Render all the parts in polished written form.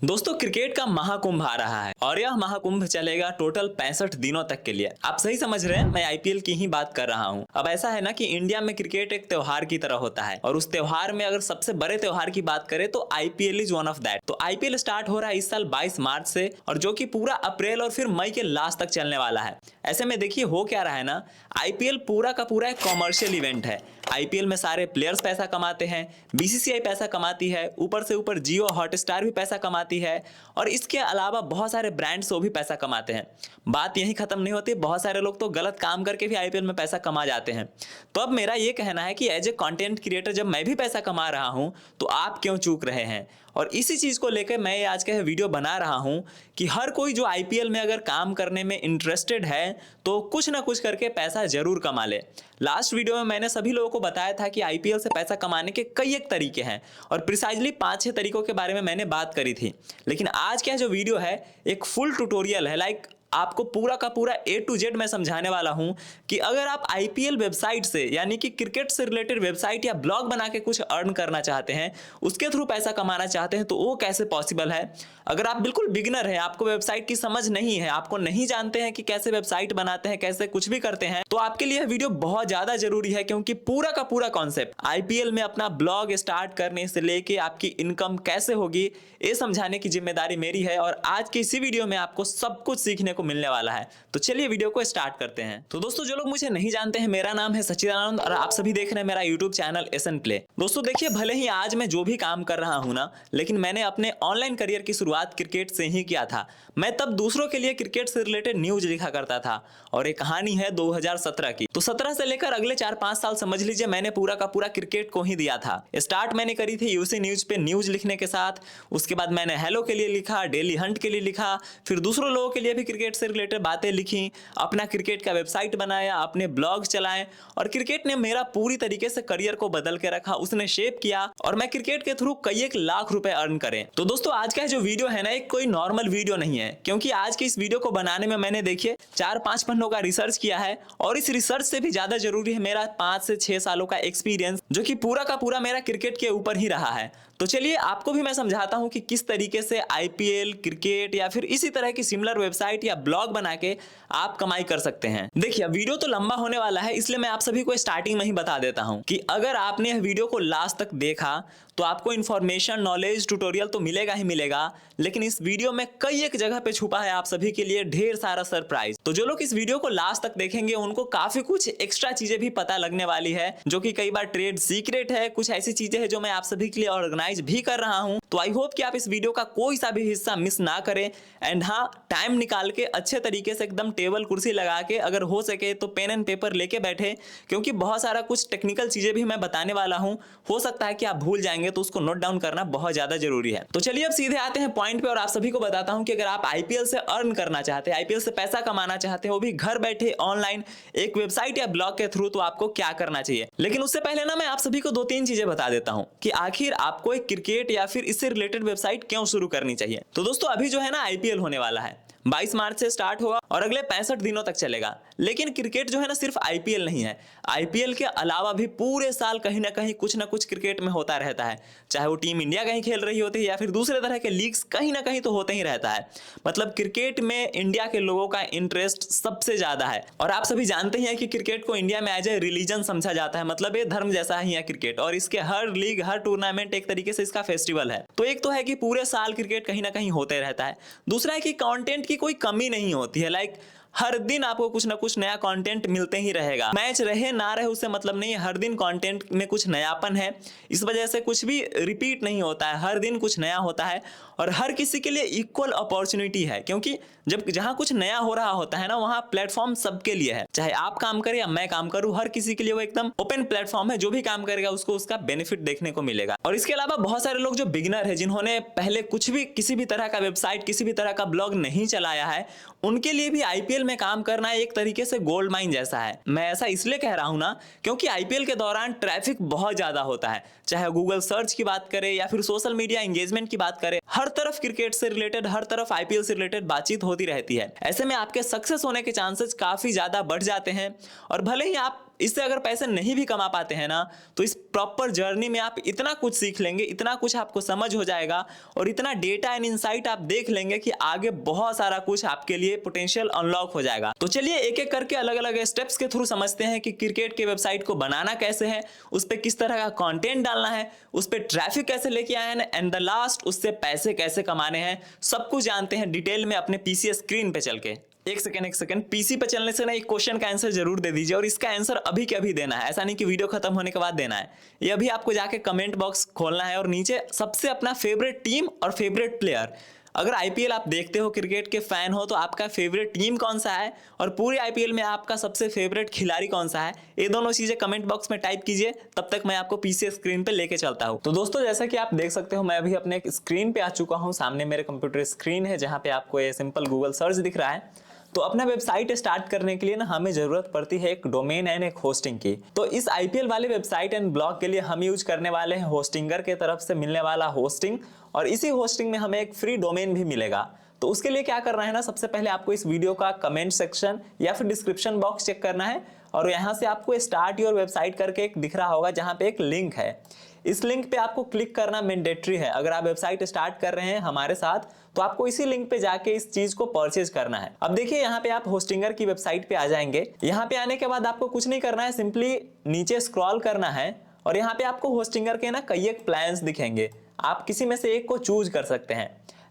दोस्तों क्रिकेट का महाकुंभ आ रहा है और यह महाकुंभ चलेगा टोटल 65 दिनों तक के लिए। आप सही समझ रहे हैं, मैं आईपीएल की ही बात कर रहा हूं। अब ऐसा है ना कि इंडिया में क्रिकेट एक त्योहार की तरह होता है और उस त्योहार में अगर सबसे बड़े त्योहार की बात करें तो IPL is one of that. तो आईपीएल स्टार्ट हो रहा है इस साल 22 मार्च से और जो कि पूरा अप्रैल और फिर मई के लास्ट तक चलने वाला है। ऐसे में देखिए हो क्या रहा है ना, आईपीएल पूरा का पूरा एक कॉमर्शियल इवेंट है। आईपीएल में सारे प्लेयर्स पैसा कमाते हैं, बीसीसीआई पैसा कमाती है, ऊपर से ऊपर जियो हॉटस्टार भी पैसा कमाती है और इसके अलावा बहुत सारे ब्रांड्स वो भी पैसा कमाते हैं। बात यही खत्म नहीं होती, बहुत सारे लोग तो गलत काम करके भी आईपीएल में पैसा कमा जाते हैं। तो अब मेरा ये कहना है कि एज ए कंटेंट क्रिएटर जब मैं भी पैसा कमा रहा हूं तो आप क्यों चूक रहे हैं। और इसी चीज को लेकर मैं आज का वीडियो बना रहा हूं कि हर कोई जो आईपीएल में अगर काम करने में इंटरेस्टेड है तो कुछ ना कुछ करके पैसा जरूर कमा ले। लास्ट वीडियो में मैंने सभी लोगों को बताया था कि आईपीएल से पैसा कमाने के कई एक तरीके हैं और प्रिसाइजली 5-6 तरीकों के बारे में मैंने बात करी थी। लेकिन आज का जो वीडियो है एक फुल ट्यूटोरियल है, लाइक आपको पूरा का पूरा ए टू जेड मैं समझाने वाला हूं कि अगर आप आईपीएल वेबसाइट से यानी कि क्रिकेट से रिलेटेड वेबसाइट या ब्लॉग बना के कुछ अर्न करना चाहते हैं, उसके थ्रू पैसा कमाना चाहते हैं तो वो कैसे पॉसिबल है। अगर आप बिल्कुल बिगिनर है, आपको वेबसाइट की समझ नहीं है, आपको नहीं जानते हैं कि कैसे वेबसाइट बनाते हैं, कैसे कुछ भी करते हैं, तो आपके लिए वीडियो बहुत ज्यादा जरूरी है क्योंकि पूरा का पूरा कॉन्सेप्ट आईपीएल में अपना ब्लॉग स्टार्ट करने से लेके आपकी इनकम कैसे होगी ये समझाने की जिम्मेदारी मेरी है। और आज की इसी वीडियो में आपको सब कुछ सीखने को मिलने वाला है। तो चलिए वीडियो को स्टार्ट करते हैं। तो दोस्तों जो लोग मुझे नहीं जानते हैं, मेरा नाम है सच्चिदानंद और आप सभी देख रहे हैं मेरा यूट्यूब चैनल एसएन प्ले। दोस्तों देखिए, भले ही आज मैं जो भी काम कर रहा हूं ना, लेकिन मैंने अपने ऑनलाइन करियर की शुरुआत क्रिकेट से ही किया था। मैं तब दूसरों के लिए क्रिकेट से रिलेटेड न्यूज लिखा करता था और एक कहानी है 2017 की। तो 17 से लेकर अगले 4-5 साल समझ लीजिए मैंने पूरा का पूरा क्रिकेट को ही दिया था। स्टार्ट मैंने करी थी यूसी न्यूज पे न्यूज लिखने के साथ। उसके बाद मैंने हेलो के लिए लिखा, डेली हंट के लिए लिखा, फिर दूसरों लोगों के लिए भी क्रिकेट से रिलेटेड बातें लिखी, अपना क्रिकेट का वेबसाइट बनाया, अपने ब्लॉग चलाए और क्रिकेट ने मेरा पूरी तरीके से करियर को बदल के रखा, उसने शेप किया और मैं क्रिकेट के थ्रू कई एक लाख रुपए अर्न करें। तो दोस्तों आज का जो वीडियो है ना, एक कोई नॉर्मल वीडियो नहीं है क्योंकि आज के इस वीडियो को बनाने में मैंने देखिए 4-5 पन्नों का रिसर्च किया है और इस रिसर्च से भी ज्यादा जरूरी है मेरा 5 से 6 सालों का एक्सपीरियंस, जो कि पूरा का पूरा मेरा क्रिकेट के ऊपर ही रहा है। तो चलिए आपको भी मैं समझाता हूं कि किस तरीके से आईपीएल, क्रिकेट या फिर इसी तरह की सिमिलर वेबसाइट या ब्लॉग बना के आप कमाई कर सकते हैं। देखिए वीडियो तो लंबा होने वाला है, इसलिए मैं आप सभी को स्टार्टिंग में ही बता देता हूं कि अगर आपने यह वीडियो को लास्ट तक देखा तो आपको इन्फॉर्मेशन, नॉलेज, ट्यूटोरियल तो मिलेगा ही मिलेगा, लेकिन इस वीडियो में कई एक जगह पे छुपा है आप सभी के लिए ढेर सारा सरप्राइज। तो जो लोग इस वीडियो को लास्ट तक देखेंगे उनको काफी कुछ एक्स्ट्रा चीजें भी पता लगने वाली है, जो कि कई बार ट्रेड सीक्रेट है, कुछ ऐसी चीजें हैं जो मैं आप सभी के लिए ऑर्गेनाइज भी कर रहा हूं। तो आई होप कि आप इस वीडियो का कोई सा भी हिस्सा मिस ना करें एंड हाँ, टाइम निकाल के अच्छे तरीके से एकदम टेबल कुर्सी लगा के अगर हो सके तो पेन एंड पेपर लेके बैठे, क्योंकि बहुत सारा कुछ टेक्निकल चीजें भी मैं बताने वाला हूं। हो सकता है कि आप भूल जाएंगे, तो उसको नोट डाउन करना बहुत ज्यादा जरूरी है। तो चलिए अब सीधे आते हैं पॉइंट पे और आप सभी को बताता हूं कि अगर आप आईपीएल से अर्न करना चाहते हैं, आईपीएल से पैसा कमाना चाहते हैं, वो भी घर बैठे ऑनलाइन एक वेबसाइट या ब्लॉग के थ्रू, तो आपको क्या करना चाहिए। लेकिन उससे पहले ना मैं आप सभी को 2-3 चीजें बता देता हूं कि आखिर आपको एक क्रिकेट या फिर इससे रिलेटेड वेबसाइट क्यों शुरू करनी चाहिए। तो दोस्तों अभी जो है ना आईपीएल होने वाला है, 22 मार्च से स्टार्ट होगा और अगले 65 दिनों तक चलेगा। लेकिन क्रिकेट जो है ना सिर्फ आईपीएल नहीं है, आईपीएल के अलावा भी पूरे साल कहीं ना कुछ क्रिकेट में होता रहता है। चाहे वो टीम इंडिया कहीं खेल रही होती है या फिर दूसरे तरह के लीग्स कहीं ना कहीं तो होते ही रहता है। मतलब क्रिकेट में इंडिया के लोगों का इंटरेस्ट सबसे ज्यादा है और आप सभी जानते ही हैं कि क्रिकेट को इंडिया में एज ए रिलीजन समझा जाता है, मतलब ये धर्म जैसा ही है क्रिकेट, और इसके हर लीग, हर टूर्नामेंट एक तरीके से इसका फेस्टिवल है। तो एक तो है कि पूरे साल क्रिकेट कहीं ना कहीं होते रहता है। दूसरा है कि कंटेंट की कोई कमी नहीं होती है, लाइक हर दिन आपको कुछ ना कुछ नया कंटेंट मिलते ही रहेगा। मैच रहे ना रहे उससे मतलब नहीं है, हर दिन कंटेंट में कुछ नयापन है, इस वजह से कुछ भी रिपीट नहीं होता है, हर दिन कुछ नया होता है और हर किसी के लिए इक्वल अपॉर्चुनिटी है, क्योंकि जब जहां कुछ नया हो रहा होता है ना, वहां प्लेटफॉर्म सबके लिए है। चाहे आप काम करें या मैं काम करूं, हर किसी के लिए वो एकदम ओपन प्लेटफॉर्म है। जो भी काम करेगा उसको उसका बेनिफिट देखने को मिलेगा। और इसके अलावा बहुत सारे लोग जो बिगिनर है, जिन्होंने पहले कुछ भी, किसी भी तरह का वेबसाइट, किसी भी तरह का ब्लॉग नहीं चलाया है, उनके लिए भी आईपीएल में काम करना एक तरीके से गोल्ड माइन जैसा है। मैं ऐसा इसलिए कह रहा हूं ना क्योंकि आईपीएल के दौरान ट्रैफिक बहुत ज्यादा होता है। चाहे गूगल सर्च की बात करें या फिर सोशल मीडिया एंगेजमेंट की बात करें, हर तरफ क्रिकेट से रिलेटेड, हर तरफ आईपीएल से रिलेटेड बातचीत होती रहती है। ऐसे में आपके सक्सेस होने के चांसेस काफी ज्यादा बढ़ जाते हैं। और भले ही आप इससे अगर पैसे नहीं भी कमा पाते हैं ना, तो इस प्रॉपर जर्नी में आप इतना कुछ सीख लेंगे, इतना कुछ आपको समझ हो जाएगा और इतना डेटा एंड इनसाइट आप देख लेंगे कि आगे बहुत सारा कुछ आपके लिए पोटेंशियल अनलॉक हो जाएगा। तो चलिए एक एक करके अलग अलग स्टेप्स के थ्रू समझते हैं कि क्रिकेट के वेबसाइट को बनाना कैसे है, उस पर किस तरह का कंटेंट डालना है, उस पर ट्रैफिक कैसे लेके आए हैं एंड द लास्ट उससे पैसे कैसे कमाने हैं। सब कुछ जानते हैं डिटेल में अपने पीसी स्क्रीन पे चल के। एक सेकंड, पीसी पे चलने से ना एक क्वेश्चन का आंसर जरूर दे दीजिए और इसका आंसर अभी के अभी देना है, ऐसा नहीं कि वीडियो खत्म होने के बाद देना है। ये अभी आपको जाके कमेंट बॉक्स खोलना है और नीचे सबसे अपना फेवरेट टीम और फेवरेट प्लेयर, अगर आईपीएल आप देखते हो, क्रिकेट के फैन हो, तो आपका फेवरेट टीम कौन सा है और पूरे आईपीएल में आपका सबसे फेवरेट खिलाड़ी कौन सा है, ये दोनों चीजें कमेंट बॉक्स में टाइप कीजिए। तब तक मैं आपको पीसी स्क्रीन पे लेके चलता हूं। तो दोस्तों जैसा कि आप देख सकते हो, मैं अभी अपने स्क्रीन पे आ चुका हूं। सामने मेरे कंप्यूटर स्क्रीन है जहां पे आपको ये सिंपल गूगल सर्च दिख रहा है। तो अपना वेबसाइट स्टार्ट करने के लिए ना हमें जरूरत पड़ती है एक डोमेन एंड एक होस्टिंग की। तो इस आईपीएल वाले वेबसाइट एंड ब्लॉग के लिए हम यूज करने वाले हैं होस्टिंगर के तरफ से मिलने वाला होस्टिंग, और इसी होस्टिंग में हमें एक फ्री डोमेन भी मिलेगा। तो उसके लिए क्या करना है ना, सबसे पहले आपको इस वीडियो का कमेंट सेक्शन या फिर डिस्क्रिप्शन बॉक्स चेक करना है और यहाँ से आपको स्टार्ट योर वेबसाइट करके एक दिख रहा होगा जहाँ पे एक लिंक है। इस लिंक पे आपको क्लिक करना मैंडेटरी है। अगर आप वेबसाइट स्टार्ट कर रहे हैं हमारे साथ, तो आपको इसी लिंक पे जाके इस चीज को परचेज करना है। अब देखिए यहाँ पे आप होस्टिंगर की वेबसाइट पे आ जाएंगे। यहाँ पे आने के बाद आपको कुछ नहीं करना है, सिंपली नीचे स्क्रॉल करना है और यहाँ पे आपको होस्टिंगर के ना कई एक प्लान्स दिखेंगे। आप किसी में से एक को चूज कर सकते हैं।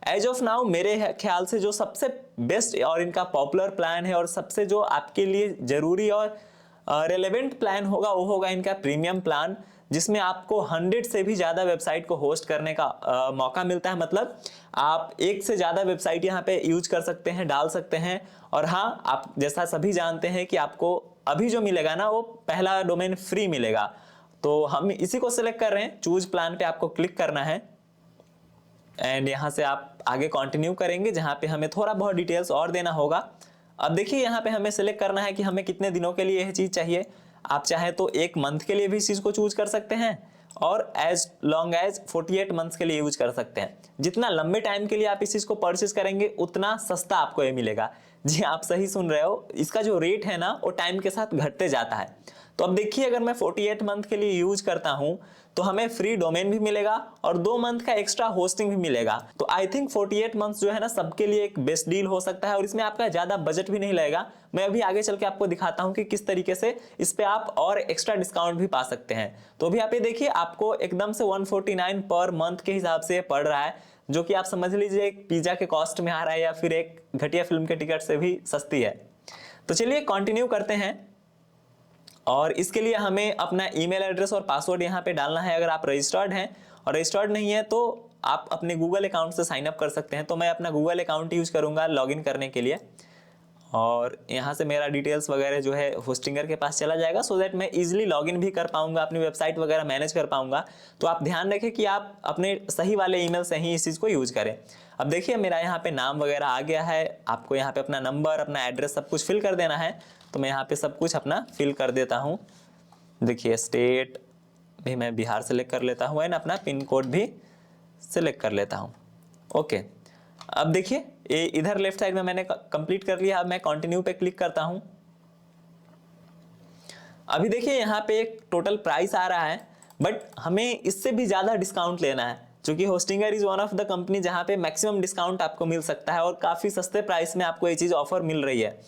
एज ऑफ नाउ मेरे ख्याल से जो सबसे बेस्ट और इनका पॉपुलर प्लान है और सबसे जो आपके लिए जरूरी और रेलेवेंट प्लान होगा वो होगा इनका प्रीमियम प्लान, जिसमें आपको 100 से भी ज़्यादा वेबसाइट को होस्ट करने का मौका मिलता है। मतलब आप एक से ज़्यादा वेबसाइट यहाँ पे यूज कर सकते हैं, डाल सकते हैं। और हाँ, आप जैसा सभी जानते हैं कि आपको अभी जो मिलेगा ना वो पहला डोमेन फ्री मिलेगा। तो हम इसी को सिलेक्ट कर रहे हैं। चूज प्लान पे आपको क्लिक करना है एंड यहाँ से आप आगे कंटिन्यू करेंगे जहाँ पे हमें थोड़ा बहुत डिटेल्स और देना होगा। अब देखिए यहाँ पे हमें सिलेक्ट करना है कि हमें कितने दिनों के लिए यह चीज़ चाहिए। आप चाहे तो 1 मंथ के लिए भी इस चीज़ को चूज कर सकते हैं और एज लॉन्ग एज 48 मंथ्स के लिए यूज कर सकते हैं। जितना लंबे टाइम के लिए आप इस चीज़ को परचेज करेंगे उतना सस्ता आपको ये मिलेगा। जी आप सही सुन रहे हो, इसका जो रेट है ना वो टाइम के साथ घटते जाता है। तो अब देखिए अगर मैं 48 मंथ के लिए यूज करता हूं तो हमें फ्री डोमेन भी मिलेगा और 2 मंथ का एक्स्ट्रा होस्टिंग भी मिलेगा। तो आई थिंक 48 मंथ जो है ना सबके लिए एक बेस्ट डील हो सकता है और इसमें आपका ज्यादा बजट भी नहीं लगेगा। मैं अभी आगे चल के आपको दिखाता हूं कि किस तरीके से इस पे आप और एक्स्ट्रा डिस्काउंट भी पा सकते हैं। तो अभी आप ये देखिए आपको एकदम से 149 पर मंथ के हिसाब से पड़ रहा है, जो कि आप समझ लीजिए एक पिज्जा के कॉस्ट में आ रहा है या फिर एक घटिया फिल्म के टिकट से भी सस्ती है। तो चलिए कंटिन्यू करते हैं और इसके लिए हमें अपना ईमेल एड्रेस और पासवर्ड यहाँ पे डालना है। अगर आप रजिस्टर्ड हैं और रजिस्टर्ड नहीं है तो आप अपने गूगल अकाउंट से साइन अप कर सकते हैं। तो मैं अपना गूगल अकाउंट यूज करूँगा लॉगिन करने के लिए और यहाँ से मेरा डिटेल्स वगैरह जो है होस्टिंगर के पास चला जाएगा, सो दैट मैं इजीली लॉगिन भी कर पाऊंगा, अपनी वेबसाइट वगैरह मैनेज कर पाऊंगा। तो आप ध्यान रखें कि आप अपने सही वाले ईमेल से ही इस चीज़ को यूज करें। अब देखिए मेरा यहाँ पे नाम वगैरह आ गया है। आपको यहाँ पे अपना नंबर, अपना एड्रेस सब कुछ फिल कर देना है। तो मैं यहाँ पे सब कुछ अपना फिल कर देता हूँ। देखिए स्टेट भी मैं बिहार सेलेक्ट कर लेता हूँ एंड अपना पिन कोड भी सिलेक्ट कर लेता हूँ। ओके, अब देखिए ये इधर लेफ्ट साइड में मैंने कंप्लीट कर लिया। अब मैं कंटिन्यू पे क्लिक करता हूं। अभी देखिए यहाँ पे एक टोटल प्राइस आ रहा है, बट हमें इससे भी ज्यादा डिस्काउंट लेना है, क्योंकि Hostinger is one of the company जहाँ पे मैक्सिमम डिस्काउंट आपको मिल सकता है और काफी सस्ते प्राइस में आपको ये चीज ऑफर मिल रही है।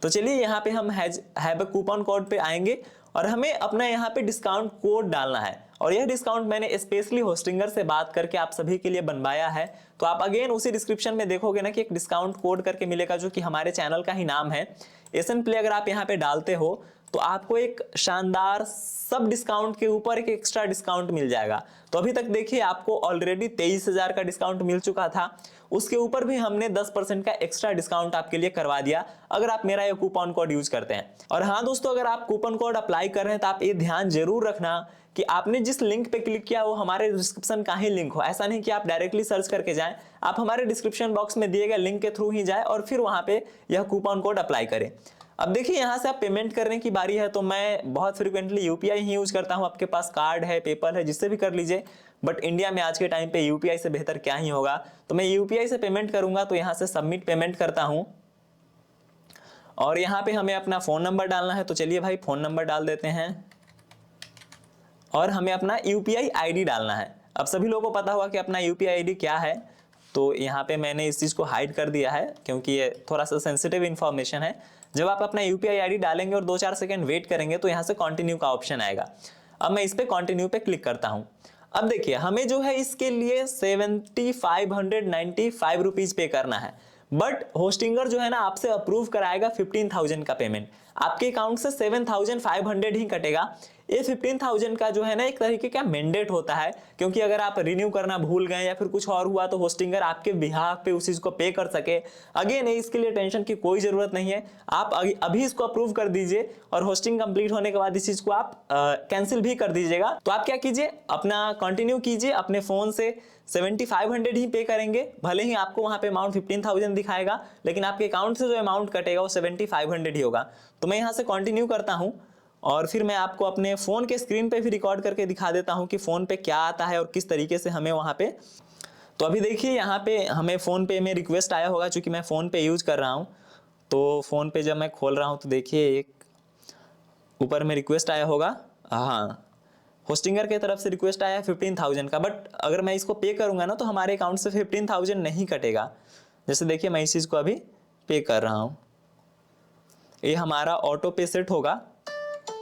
तो चलिए यहाँ पे हम हैव अ कूपन कोड पे आएंगे और हमें अपना यहाँ पे डिस्काउंट कोड डालना है। और यह डिस्काउंट मैंने स्पेशली होस्टिंगर से बात करके आप सभी के लिए बनवाया है। तो आप अगेन उसी डिस्क्रिप्शन में देखोगे ना कि एक डिस्काउंट कोड करके मिलेगा, जो कि हमारे चैनल का ही नाम है एसएन प्ले। अगर आप यहाँ पे डालते हो तो आपको एक शानदार सब डिस्काउंट के ऊपर एक एक्स्ट्रा डिस्काउंट मिल जाएगा। तो अभी तक देखिए आपको ऑलरेडी 23,000 का डिस्काउंट मिल चुका था, उसके ऊपर भी हमने 10% का एक्स्ट्रा डिस्काउंट आपके लिए करवा दिया अगर आप मेरा ये कूपन कोड यूज करते हैं। और हाँ दोस्तों, अगर आप कूपन कोड अप्लाई कर रहे हैं तो आप ये ध्यान जरूर रखना कि आपने जिस लिंक पे क्लिक किया वो हमारे डिस्क्रिप्शन का ही लिंक हो। ऐसा नहीं कि आप डायरेक्टली सर्च करके जाएं, आप हमारे डिस्क्रिप्शन बॉक्स में दिए गए लिंक के थ्रू ही जाए और फिर वहां पे यह कूपन कोड अप्लाई करें। अब देखिए यहाँ से आप पेमेंट करने की बारी है। तो मैं बहुत फ्रिक्वेंटली यूपीआई ही यूज करता हूँ। आपके पास कार्ड है, पेपल है, जिससे भी कर लीजिए, बट इंडिया में आज के टाइम पे यूपीआई से बेहतर क्या ही होगा। तो मैं यूपीआई से पेमेंट करूंगा। तो यहाँ से सबमिट पेमेंट करता हूँ और यहाँ पे हमें अपना फ़ोन नंबर डालना है, तो चलिए भाई फ़ोन नंबर डाल देते हैं। और हमें अपना यूपीआई आईडी डालना है। अब सभी लोगों को पता होगा कि अपना यूपीआई आईडी क्या है, तो यहाँ पे मैंने इस चीज़ को हाइड कर दिया है क्योंकि ये थोड़ा सा सेंसिटिव इन्फॉर्मेशन है। जब आप अपना यूपीआई आईडी डालेंगे और 2-4 सेकंड वेट करेंगे तो यहाँ से कंटिन्यू का ऑप्शन आएगा। अब मैं इस पे कंटिन्यू पे क्लिक करता हूँ। अब देखिए हमें जो है इसके लिए 7595 रुपीज़ पे करना है, बट होस्टिंगर जो है ना आपसे अप्रूव कराएगा 15,000 का पेमेंट। आपके अकाउंट से 7,500 ही कटेगा। ये 15,000 का जो है ना एक तरीके का मैंडेट होता है, क्योंकि अगर आप रिन्यू करना भूल गए या फिर कुछ और हुआ तो होस्टिंगर आपके बिहाफ पे उस चीज को पे कर सके। अगेन इसके लिए टेंशन की कोई जरूरत नहीं है, आप अभी इसको अप्रूव कर दीजिए और होस्टिंग कंप्लीट होने के बाद इस चीज को आप कैंसिल भी कर दीजिएगा। तो आप क्या कीजिए, अपना कंटिन्यू कीजिए, अपने फोन से 7,500 ही पे करेंगे। भले ही आपको वहां पे अमाउंट 15,000 दिखाएगा, लेकिन आपके अकाउंट से जो अमाउंट कटेगा वो 7,500 ही होगा। तो मैं यहाँ से कंटिन्यू करता हूँ और फिर मैं आपको अपने फ़ोन के स्क्रीन पे भी रिकॉर्ड करके दिखा देता हूँ कि फ़ोन पे क्या आता है और किस तरीके से हमें वहाँ पे। तो अभी देखिए यहाँ पे हमें फ़ोन पे में रिक्वेस्ट आया होगा, चूँकि मैं फ़ोन पे यूज़ कर रहा हूँ। तो फ़ोन पे जब मैं खोल रहा हूँ तो देखिए एक ऊपर में रिक्वेस्ट आया होगा, हाँ होस्टिंगर के तरफ से रिक्वेस्ट आया है 15,000 का। बट अगर मैं इसको पे करूँगा ना तो हमारे अकाउंट से 15,000 नहीं कटेगा। जैसे देखिए मैं इस चीज़ को अभी पे कर रहा हूँ, ये हमारा ऑटो पे सेट होगा।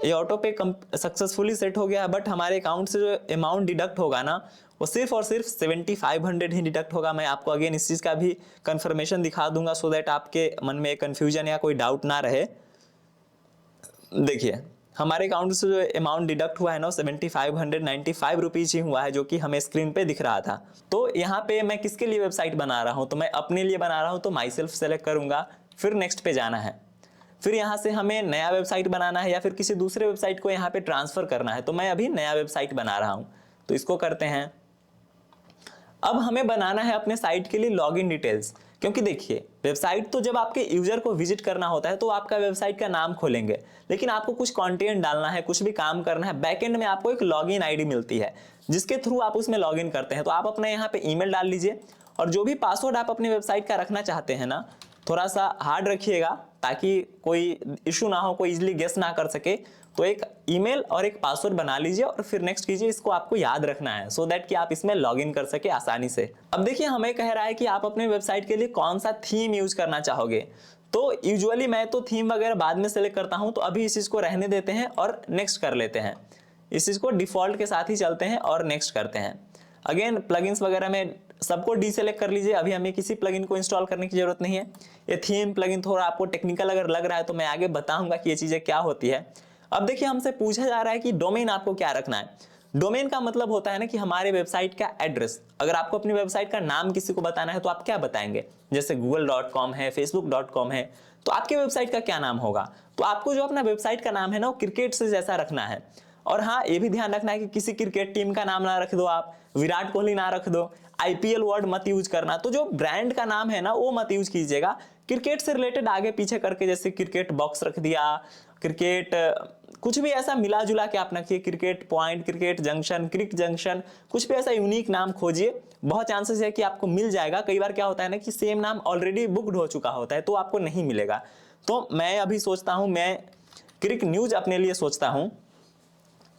ये ऑटो पे सक्सेसफुली सेट हो गया है, बट हमारे अकाउंट से जो अमाउंट डिडक्ट होगा ना वो सिर्फ और सिर्फ 7,500 ही डिडक्ट होगा। मैं आपको अगेन इस चीज़ का भी कंफर्मेशन दिखा दूंगा सो दैट आपके मन में कन्फ्यूजन या कोई डाउट ना रहे। देखिए हमारे अकाउंट से जो अमाउंट डिडक्ट हुआ है ना 7,595 रुपीज़ ही हुआ है, जो कि हमें स्क्रीन पे दिख रहा था। तो यहाँ पे मैं किसके लिए वेबसाइट बना रहा हूँ, तो मैं अपने लिए बना रहा हूँ, तो माई सेल्फ सेलेक्ट करूँगा, फिर नेक्स्ट पे जाना है। फिर यहाँ से हमें नया वेबसाइट बनाना है या फिर किसी दूसरे वेबसाइट को यहाँ पे ट्रांसफर करना है। तो मैं अभी नया वेबसाइट बना रहा हूँ, तो इसको करते हैं। अब हमें बनाना है अपने साइट के लिए लॉगिन डिटेल्स, क्योंकि देखिए वेबसाइट तो जब आपके यूजर को विजिट करना होता है तो आपका वेबसाइट का नाम खोलेंगे, लेकिन आपको कुछ कंटेंट डालना है, कुछ भी काम करना है, बैकएंड में आपको एक लॉगिन आईडी मिलती है जिसके थ्रू आप उसमें लॉगिन करते हैं। तो आप अपने यहाँ पे ईमेल डाल लीजिए और जो भी पासवर्ड आप अपनी वेबसाइट का रखना चाहते हैं ना थोड़ा सा हार्ड रखिएगा ताकि कोई इशू ना हो, कोई इजीली गेस ना कर सके। तो एक ईमेल और एक पासवर्ड बना लीजिए और फिर नेक्स्ट कीजिए। इसको आपको याद रखना है सो दैट कि आप इसमें लॉगिन कर सके आसानी से। अब देखिए हमें कह रहा है कि आप अपने वेबसाइट के लिए कौन सा थीम यूज करना चाहोगे। तो यूजुअली मैं तो थीम वगैरह बाद में सेलेक्ट करता हूं, तो अभी इस चीज को रहने देते हैं और नेक्स्ट कर लेते हैं। इस चीज को डिफॉल्ट के साथ ही चलते हैं और नेक्स्ट करते हैं। अगेन प्लगइन्स वगैरह में सबको डीसेलेक्ट कर लीजिए, अभी हमें किसी प्लगइन को इंस्टॉल करने की जरूरत नहीं है। ये थीम प्लगइन थोड़ा आपको टेक्निकल अगर लग रहा है तो मैं आगे बताऊंगा कि ये चीजें क्या होती है। अब देखिए हमसे पूछा जा रहा है कि डोमेन आपको क्या रखना है। डोमेन का मतलब होता है ना कि हमारे वेबसाइट का एड्रेस। अगर आपको अपनी वेबसाइट का नाम किसी को बताना है तो आप क्या बताएंगे, जैसे google.com है, facebook.com है, तो आपके वेबसाइट का क्या नाम होगा। तो आपको जो अपना वेबसाइट का नाम है ना वो क्रिकेट से जैसा रखना है। और हाँ ये भी ध्यान रखना है कि किसी क्रिकेट टीम का नाम ना रख दो, आप विराट कोहली ना रख दो, आईपीएल वर्ड मत यूज करना। तो जो ब्रांड का नाम है ना वो मत यूज कीजिएगा। क्रिकेट से रिलेटेड आगे पीछे करके जैसे क्रिकेट बॉक्स रख दिया, क्रिकेट कुछ भी ऐसा मिला जुला के आप रखिए, क्रिकेट पॉइंट, क्रिकेट जंक्शन, क्रिक जंक्शन, कुछ भी ऐसा यूनिक नाम खोजिए। बहुत चांसेस है कि आपको मिल जाएगा। कई बार क्या होता है ना कि सेम नाम ऑलरेडी बुकड हो चुका होता है तो आपको नहीं मिलेगा। तो मैं अभी सोचता हूं, मैं क्रिक न्यूज अपने लिए सोचता हूं,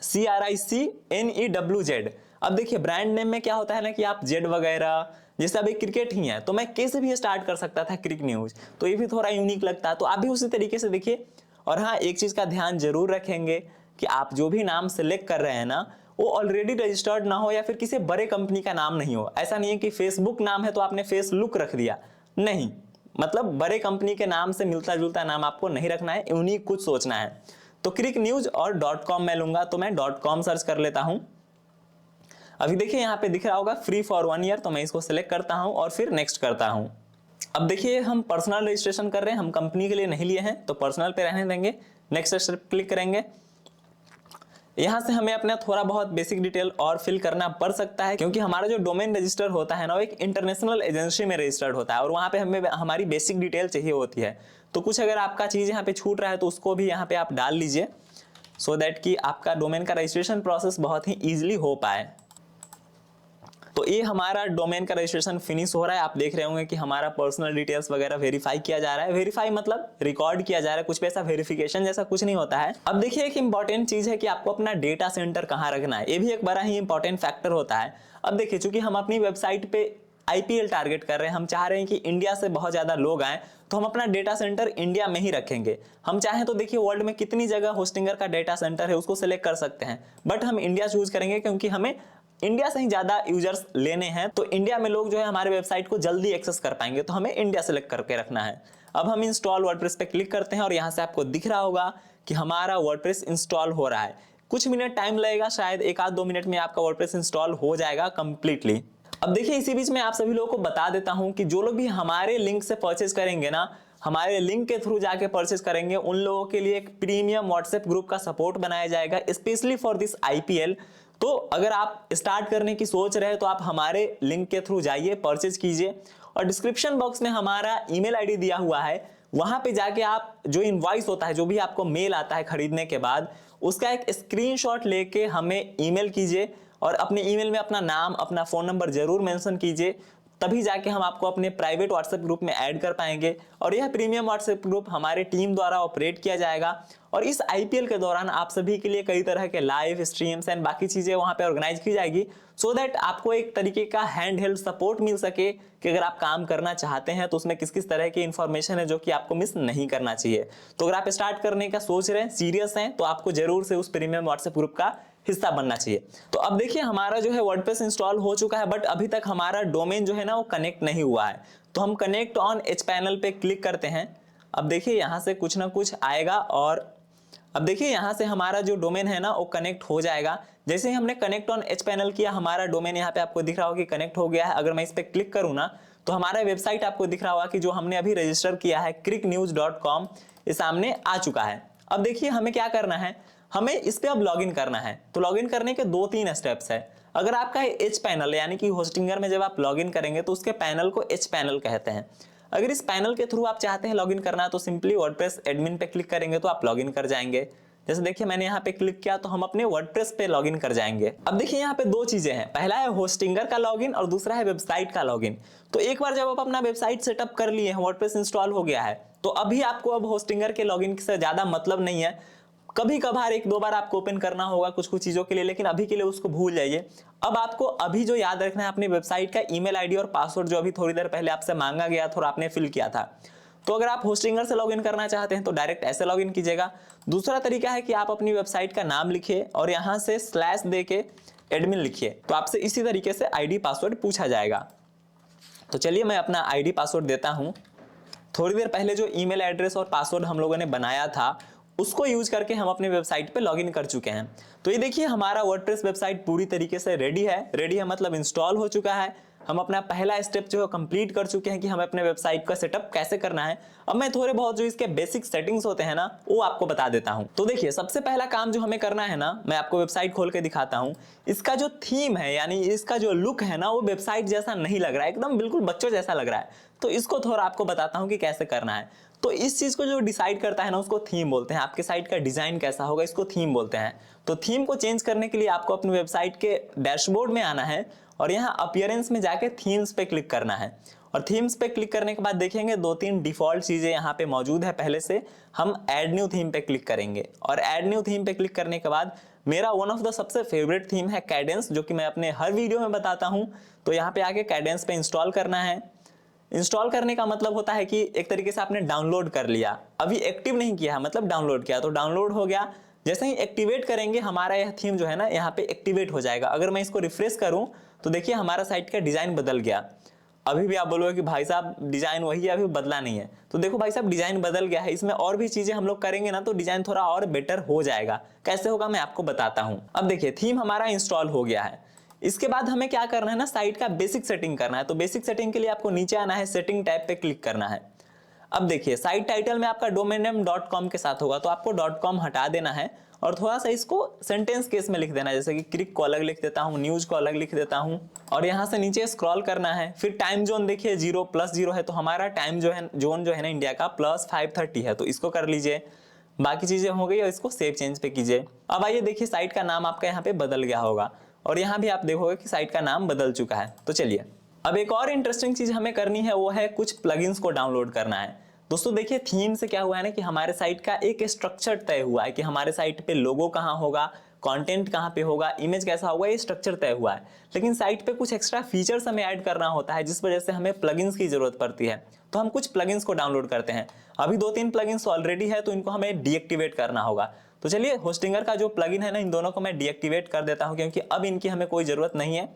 CRICNEWZ। अब देखिए ब्रांड नेम में क्या होता है ना कि आप जेड वगैरह जैसे अभी क्रिकेट ही है तो मैं के से भी स्टार्ट कर सकता था क्रिक न्यूज, तो ये भी थोड़ा यूनिक लगता है। तो आप भी उसी तरीके से देखिए। और हाँ एक चीज का ध्यान जरूर रखेंगे कि आप जो भी नाम सेलेक्ट कर रहे हैं ना वो ऑलरेडी रजिस्टर्ड ना हो या फिर किसी बड़े कंपनी का नाम नहीं हो। ऐसा नहीं है कि फेसबुक नाम है तो आपने फेस लुक रख दिया, नहीं, मतलब बड़े कंपनी के नाम से मिलता जुलता नाम आपको नहीं रखना है, यूनिक कुछ सोचना है। तो क्रिक न्यूज और .com मैं लूंगा, तो मैं .com सर्च कर लेता हूं। अभी देखिए यहाँ पे दिख रहा होगा फ्री फॉर 1 ईयर, तो मैं इसको सिलेक्ट करता हूं और फिर नेक्स्ट करता हूं। अब देखिए हम पर्सनल रजिस्ट्रेशन कर रहे हैं, हम कंपनी के लिए नहीं लिए हैं तो पर्सनल पे रहने देंगे। नेक्स्ट स्टेप क्लिक करेंगे। यहाँ से हमें अपना थोड़ा बहुत बेसिक डिटेल और फिल करना पड़ सकता है, क्योंकि हमारा जो डोमेन रजिस्टर होता है ना वो एक इंटरनेशनल एजेंसी में रजिस्टर्ड होता है और वहाँ पे हमें हमारी बेसिक डिटेल चाहिए होती है। तो कुछ अगर आपका चीज़ यहाँ पे छूट रहा है तो उसको भी यहाँ पे आप डाल लीजिए सो दैट कि आपका डोमेन का रजिस्ट्रेशन प्रोसेस बहुत ही ईजिली हो पाए। तो ये हमारा डोमेन का रजिस्ट्रेशन फिनिश हो रहा है। आप देख रहे होंगे कि हमारा पर्सनल डिटेल्स वगैरह वेरीफाई किया जा रहा है। वेरीफाई मतलब रिकॉर्ड किया जा रहा है, कुछ पैसा वेरिफिकेशन जैसा कुछ नहीं होता है। अब देखिए एक इंपॉर्टेंट चीज है कि आपको अपना डेटा सेंटर कहाँ रखना है, ये भी एक बड़ा ही इंपॉर्टेंट फैक्टर होता है। अब देखिए चूंकि हम अपनी वेबसाइट पे आईपीएल टारगेट कर रहे हैं, हम चाह रहे हैं कि इंडिया से बहुत ज्यादा लोग आए, तो हम अपना डेटा सेंटर इंडिया में ही रखेंगे। हम चाहें तो देखिए वर्ल्ड में कितनी जगह होस्टिंगर का डेटा सेंटर है उसको सिलेक्ट कर सकते हैं, बट हम इंडिया चूज करेंगे क्योंकि हमें इंडिया से ही ज्यादा यूजर्स लेने हैं। तो इंडिया में लोग जो है हमारे वेबसाइट को जल्दी एक्सेस कर पाएंगे, तो हमें इंडिया सेलेक्ट करके रखना है। अब हम इंस्टॉल वर्डप्रेस पे क्लिक करते हैं और यहाँ से आपको दिख रहा होगा कि हमारा वर्डप्रेस इंस्टॉल हो रहा है। कुछ मिनट टाइम लगेगा, शायद 1-2 मिनट में आपका वर्डप्रेस इंस्टॉल हो जाएगा कंप्लीटली। अब देखिए इसी बीच में आप सभी लोगों को बता देता हूं कि जो लोग भी हमारे लिंक से परचेज करेंगे ना, हमारे लिंक के थ्रू जाके परचेज करेंगे, उन लोगों के लिए एक प्रीमियम व्हाट्सएप ग्रुप का सपोर्ट बनाया जाएगा स्पेशली फॉर दिस आईपीएल। तो अगर आप स्टार्ट करने की सोच रहे हैं तो आप हमारे लिंक के थ्रू जाइए, परचेज कीजिए, और डिस्क्रिप्शन बॉक्स में हमारा ईमेल आईडी दिया हुआ है, वहां पे जाके आप जो इनवॉइस होता है, जो भी आपको मेल आता है खरीदने के बाद, उसका एक स्क्रीनशॉट लेके हमें ईमेल कीजिए और अपने ईमेल में अपना नाम, अपना फोन नंबर जरूर मेंशन कीजिए, तभी जाके हम आपको अपने प्राइवेट व्हाट्सएप ग्रुप में ऐड कर पाएंगे। और यह प्रीमियम व्हाट्सएप ग्रुप हमारे टीम द्वारा ऑपरेट किया जाएगा और इस आईपीएल के दौरान आप सभी के लिए कई तरह के लाइव स्ट्रीम्स एंड बाकी चीजें वहां पे ऑर्गेनाइज की जाएगी, सो दैट आपको एक तरीके का हैंड हेल्ड सपोर्ट मिल सके कि अगर आप काम करना चाहते हैं तो उसमें किस किस तरह की इंफॉर्मेशन है जो कि आपको मिस नहीं करना चाहिए। तो अगर आप स्टार्ट करने का सोच रहे हैं, सीरियस हैं, तो आपको जरूर से उस प्रीमियम व्हाट्सएप ग्रुप का हिस्सा बनना चाहिए। तो अब देखिए हमारा जो है वर्डप्रेस इंस्टॉल हो चुका है, बट अभी तक हमारा डोमेन जो है ना वो कनेक्ट नहीं हुआ है। तो हम कनेक्ट ऑन एच पैनल पे क्लिक करते हैं। अब देखिए यहाँ से कुछ ना कुछ आएगा और अब देखिए यहाँ से हमारा जो डोमेन है ना वो कनेक्ट हो जाएगा। जैसे ही हमने कनेक्ट ऑन एच पैनल किया, हमारा डोमेन यहाँ पे आपको दिख रहा होगा कि कनेक्ट हो गया है। अगर मैं इस पे क्लिक करूँ ना तो हमारा वेबसाइट आपको दिख रहा होगा कि जो हमने अभी रजिस्टर किया है cricknews.com, ये सामने आ चुका है। अब देखिए हमें क्या करना है, हमें इस पे अब लॉगिन करना है। तो लॉगिन करने के 2-3 स्टेप्स है। अगर आपका एच पैनल यानी कि होस्टिंगर में जब आप लॉगिन करेंगे तो उसके पैनल को एच पैनल कहते हैं। अगर इस पैनल के थ्रू आप चाहते हैं लॉगिन करना तो सिंपली वर्डप्रेस एडमिन पे क्लिक करेंगे तो आप लॉगिन कर जाएंगे। जैसे देखिए मैंने यहाँ पे क्लिक किया तो हम अपने वर्डप्रेस पे लॉगिन कर जाएंगे। अब देखिए यहाँ पे 2 चीजें हैं, पहला है होस्टिंगर का लॉगिन और दूसरा है वेबसाइट का लॉगिन। तो एक बार जब आप अपना वेबसाइट सेटअप कर लिए हैं, वर्डप्रेस इंस्टॉल हो गया है, तो अभी आपको अब होस्टिंगर के लॉगिन से ज्यादा मतलब नहीं है। कभी कभार 1-2 बार आपको ओपन करना होगा कुछ कुछ चीजों के लिए, लेकिन अभी के लिए उसको भूल जाइए। अब आपको अभी जो याद रखना है अपनी वेबसाइट का ईमेल आईडी और पासवर्ड, जो अभी थोड़ी देर पहले आपसे मांगा गया था और आपने फिल किया था। तो अगर आप होस्टिंगर से लॉगिन करना चाहते हैं तो डायरेक्ट ऐसे लॉगिन कीजिएगा। दूसरा तरीका है कि आप अपनी वेबसाइट का नाम लिखिए और यहाँ से स्लैश दे के एडमिन लिखिए, तो आपसे इसी तरीके से आईडी पासवर्ड पूछा जाएगा। तो चलिए मैं अपना आईडी पासवर्ड देता हूँ। थोड़ी देर पहले जो ईमेल एड्रेस और पासवर्ड हम लोगों ने बनाया था उसको यूज करके हम अपने वेबसाइट पे लॉगिन कर चुके हैं। तो ये देखिए हमारा वर्डप्रेस वेबसाइट पूरी तरीके से रेडी है मतलब इंस्टॉल हो चुका है। हम अपना पहला स्टेप जो है कंप्लीट कर चुके हैं कि हमें अपने वेबसाइट का सेटअप कैसे करना है। अब मैं थोड़े बहुत जो इसके बेसिक सेटिंग्स होते हैं ना वो आपको बता देता हूं। तो देखिए सबसे पहला काम जो हमें करना है ना, मैं आपको वेबसाइट खोल के दिखाता हूं। इसका जो थीम है यानी इसका जो लुक है ना वो वेबसाइट जैसा नहीं लग रहा है, एकदम बिल्कुल बच्चों जैसा लग रहा है। तो इसको थोड़ा आपको बताता हूं कि कैसे करना है। तो इस चीज को जो डिसाइड करता है ना उसको थीम बोलते हैं। आपके साइट का डिजाइन कैसा होगा इसको थीम बोलते हैं। तो थीम को चेंज करने के लिए आपको अपनी वेबसाइट के डैशबोर्ड में आना है और यहाँ अपीयरेंस में जाके थीम्स पे क्लिक करना है। और थीम्स पे क्लिक करने के बाद देखेंगे 2-3 डिफॉल्ट चीजें यहाँ पे मौजूद है पहले से। हम ऐड न्यू थीम पे क्लिक करेंगे और ऐड न्यू थीम पे क्लिक करने के बाद मेरा वन ऑफ द सबसे फेवरेट थीम है कैडेंस, जो कि मैं अपने हर वीडियो में बताता हूँ। तो यहाँ पे आके कैडेंस पे इंस्टॉल करना है। इंस्टॉल करने का मतलब होता है कि एक तरीके से आपने डाउनलोड कर लिया, अभी एक्टिव नहीं किया है, मतलब डाउनलोड किया तो डाउनलोड हो गया। जैसे ही एक्टिवेट करेंगे हमारा यह थीम जो है ना यहाँ पे एक्टिवेट हो जाएगा। अगर मैं इसको रिफ्रेश करूं तो देखिए हमारा साइट का डिजाइन बदल गया। अभी भी आप बोलोगे कि भाई साहब डिजाइन वही है, अभी बदला नहीं है। तो देखो भाई साहब डिजाइन बदल गया है, इसमें और भी चीजें हम लोग करेंगे ना तो डिजाइन थोड़ा और बेटर हो जाएगा। कैसे होगा मैं आपको बताता हूं। अब देखिए थीम हमारा इंस्टॉल हो गया है। इसके बाद हमें क्या करना है ना, साइट का बेसिक सेटिंग करना है। तो बेसिक सेटिंग के लिए आपको नीचे आना है, सेटिंग टैब पे क्लिक करना है। अब देखिए साइट टाइटल में आपका डोमेन नेम .com के साथ होगा, तो आपको .com हटा देना है और थोड़ा सा इसको सेंटेंस केस में लिख देना है। जैसे कि क्रिक को अलग लिख देता हूँ, न्यूज को अलग लिख देता हूँ और यहाँ से नीचे स्क्रॉल करना है। फिर टाइम जोन देखिए 0+0 है, तो हमारा टाइम जो है जोन जो है ना इंडिया का +5:30 है, तो इसको कर लीजिए। बाकी चीजें हो गई और इसको सेव चेंज पे कीजिए। अब आइए देखिए साइट का नाम आपका यहाँ पे बदल गया होगा और यहाँ भी आप देखोगे कि साइट का नाम बदल चुका है। तो चलिए अब एक और इंटरेस्टिंग चीज हमें करनी है, वो है कुछ प्लगइन्स को डाउनलोड करना है। दोस्तों देखिए थीम से क्या हुआ है ना कि हमारे साइट का एक स्ट्रक्चर तय हुआ है कि हमारे साइट पे लोगो कहाँ होगा, कंटेंट कहाँ पे होगा, इमेज कैसा होगा, ये स्ट्रक्चर तय हुआ है। लेकिन साइट पे कुछ एक्स्ट्रा फीचर्स हमें ऐड करना होता है, जिस वजह से हमें प्लगइन्स की जरूरत पड़ती है। तो हम कुछ प्लगइन्स को डाउनलोड करते हैं। अभी 2-3 प्लगइन्स ऑलरेडी है, तो इनको हमें डीएक्टिवेट करना होगा। तो चलिए होस्टिंगर का जो प्लगइन है ना, इन दोनों को मैं डीएक्टिवेट कर देता हूँ, क्योंकि अब इनकी हमें कोई जरूरत नहीं है।